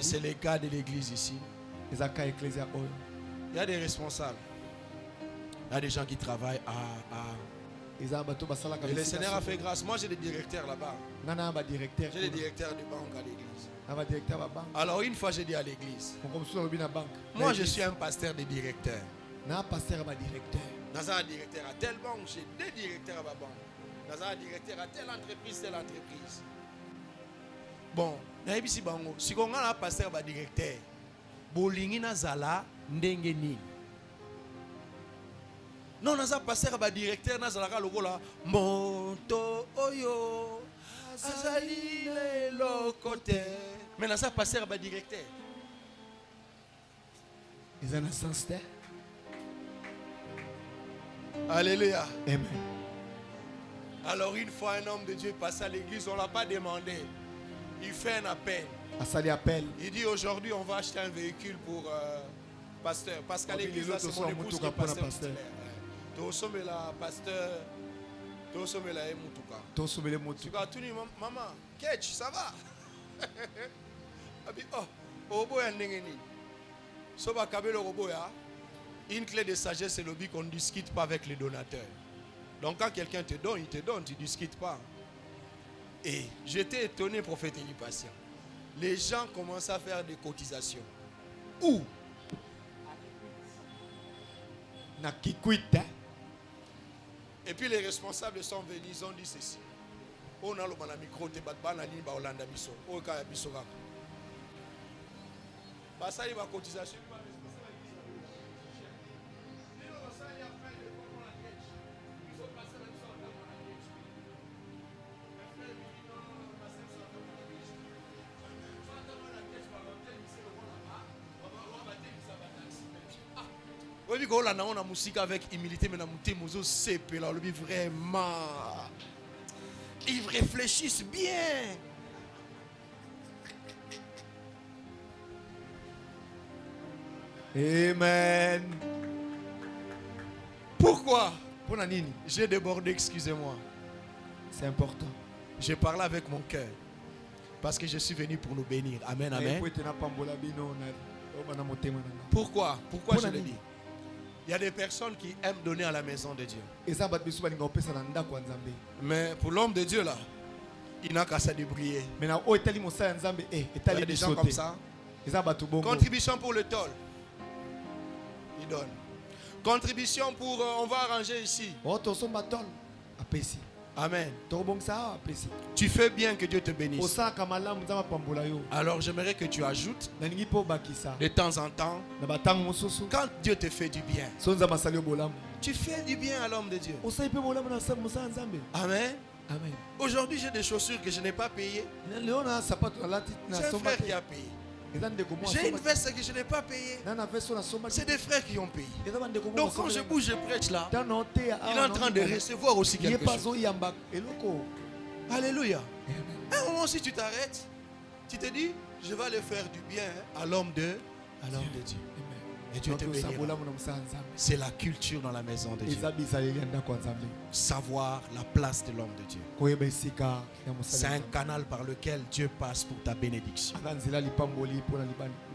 Speaker 2: c'est les gars de l'église ici. Il y a des responsables. Il y a des gens qui travaillent et le Seigneur a fait grâce. Moi j'ai des directeurs là-bas. J'ai des directeurs de banque à l'église. Alors une fois j'ai dit à l'église, moi je suis un pasteur de directeurs. Dans un directeur à telle banque, j'ai 2 directeurs à ma banque. Dans un directeur à telle entreprise. Bon, si on a un pasteur à directeur, bolingi nazala ndengeni. Non, naza passer ba directeur nazalaka lokola monto oyo azali le lokote. Mais naza passer ba directeur. Ils ont un sens. Alléluia. Amen. Alors une fois un homme de Dieu passe à l'église, on ne l'a pas demandé. Il fait un appel. Il dit aujourd'hui on va acheter un véhicule pour pasteur. Parce qu'à l'église là c'est mon épouse qui est pasteur. Tosombe la pasteur, tosombe la emutuka. Tosombe le mutuka. Tu dis maman, catch, ça va? Abi oh boya ndengeni. Soba kabelo roboya. Une clé de sagesse c'est le but qu'on ne discute pas avec les donateurs. Donc quand quelqu'un te donne, il te donne, tu ne discutes pas. Et j'étais étonné, prophète Élie patient. Les gens commencent à faire des cotisations. Où? Na kikwita. Et puis les responsables sont venus, ils ont dit ceci. On a le micro, te bat ban ali ba Hollanda biso. O ka biso ka. Ba ça il va cotisation. Oui, on a musique avec humilité, mais vraiment. Ils réfléchissent bien. Amen. Pourquoi? J'ai débordé, excusez-moi. C'est important. J'ai parlé avec mon cœur. Parce que je suis venu pour nous bénir. Amen, amen. Pourquoi? Pourquoi je le dis? Il y a des personnes qui aiment donner à la maison de Dieu. Mais pour l'homme de Dieu là, il n'a qu'à se débrouiller. Il y a des gens comme ça. Contribution pour le tôle. Il donne. Contribution pour on va arranger ici. Amen. Tu fais bien, que Dieu te bénisse. Alors j'aimerais que tu ajoutes de temps en temps, quand Dieu te fait du bien, tu fais du bien à l'homme de Dieu. Amen.
Speaker 3: Amen.
Speaker 2: Aujourd'hui, j'ai des chaussures que je n'ai pas payées. C'est un frère qui a payé. J'ai une veste que je n'ai pas payée. C'est des frères qui ont payé. Donc quand je bouge, je prêche là, il est en train de recevoir aussi quelque chose. Alléluia. À un moment, si tu t'arrêtes, tu te dis, je vais aller faire du bien à l'homme de Dieu. Et Dieu te bénira. C'est la culture dans la maison de Dieu. Savoir la place de l'homme de Dieu. C'est un canal par lequel Dieu passe pour ta bénédiction.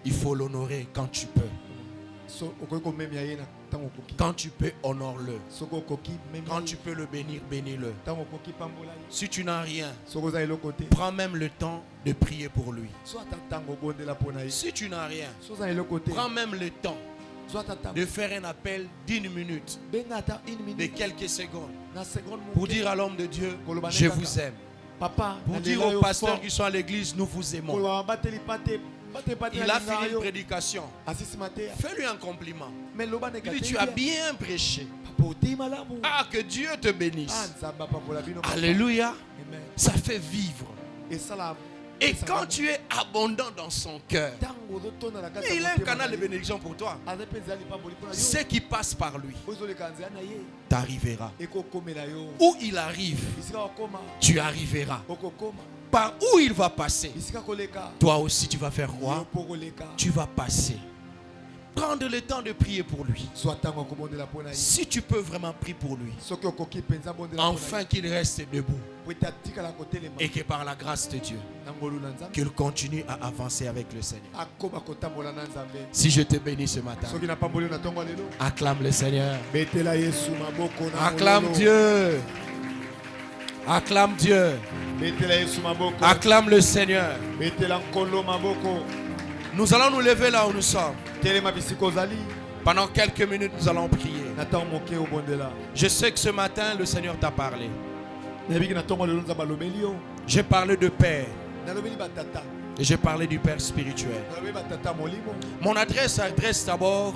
Speaker 2: Il faut l'honorer quand tu peux. Quand tu peux, honore-le. Quand tu peux le bénir, bénis-le. Si tu n'as rien, prends même le temps de prier pour lui. Si tu n'as rien, prends même le temps de faire un appel d'1 minute, de quelques secondes, pour dire à l'homme de Dieu, je vous aime. Pour dire aux pasteurs qui sont à l'église, nous vous aimons. Il a fini une prédication. Fais-lui un compliment. Il dit, tu as bien prêché. Ah, que Dieu te bénisse. Alléluia. Ça fait vivre. Et quand tu es abondant dans son cœur, il a un canal de bénédiction pour toi. Ce qui passe par lui t'arrivera. Où il arrive, tu arriveras. Par où il va passer, toi aussi tu vas faire quoi? Tu vas passer. Prendre le temps de prier pour lui. Si tu peux vraiment prier pour lui, enfin qu'il reste debout et que par la grâce de Dieu, qu'il continue à avancer avec le Seigneur. Si je te bénis ce matin, acclame le Seigneur. Acclame Dieu. Acclame Dieu. Acclame le Seigneur. Nous allons nous lever là où nous sommes. Pendant quelques minutes, nous allons prier. Je sais que ce matin, le Seigneur t'a parlé. J'ai parlé de Père. Et j'ai parlé du Père spirituel. Mon adresse d'abord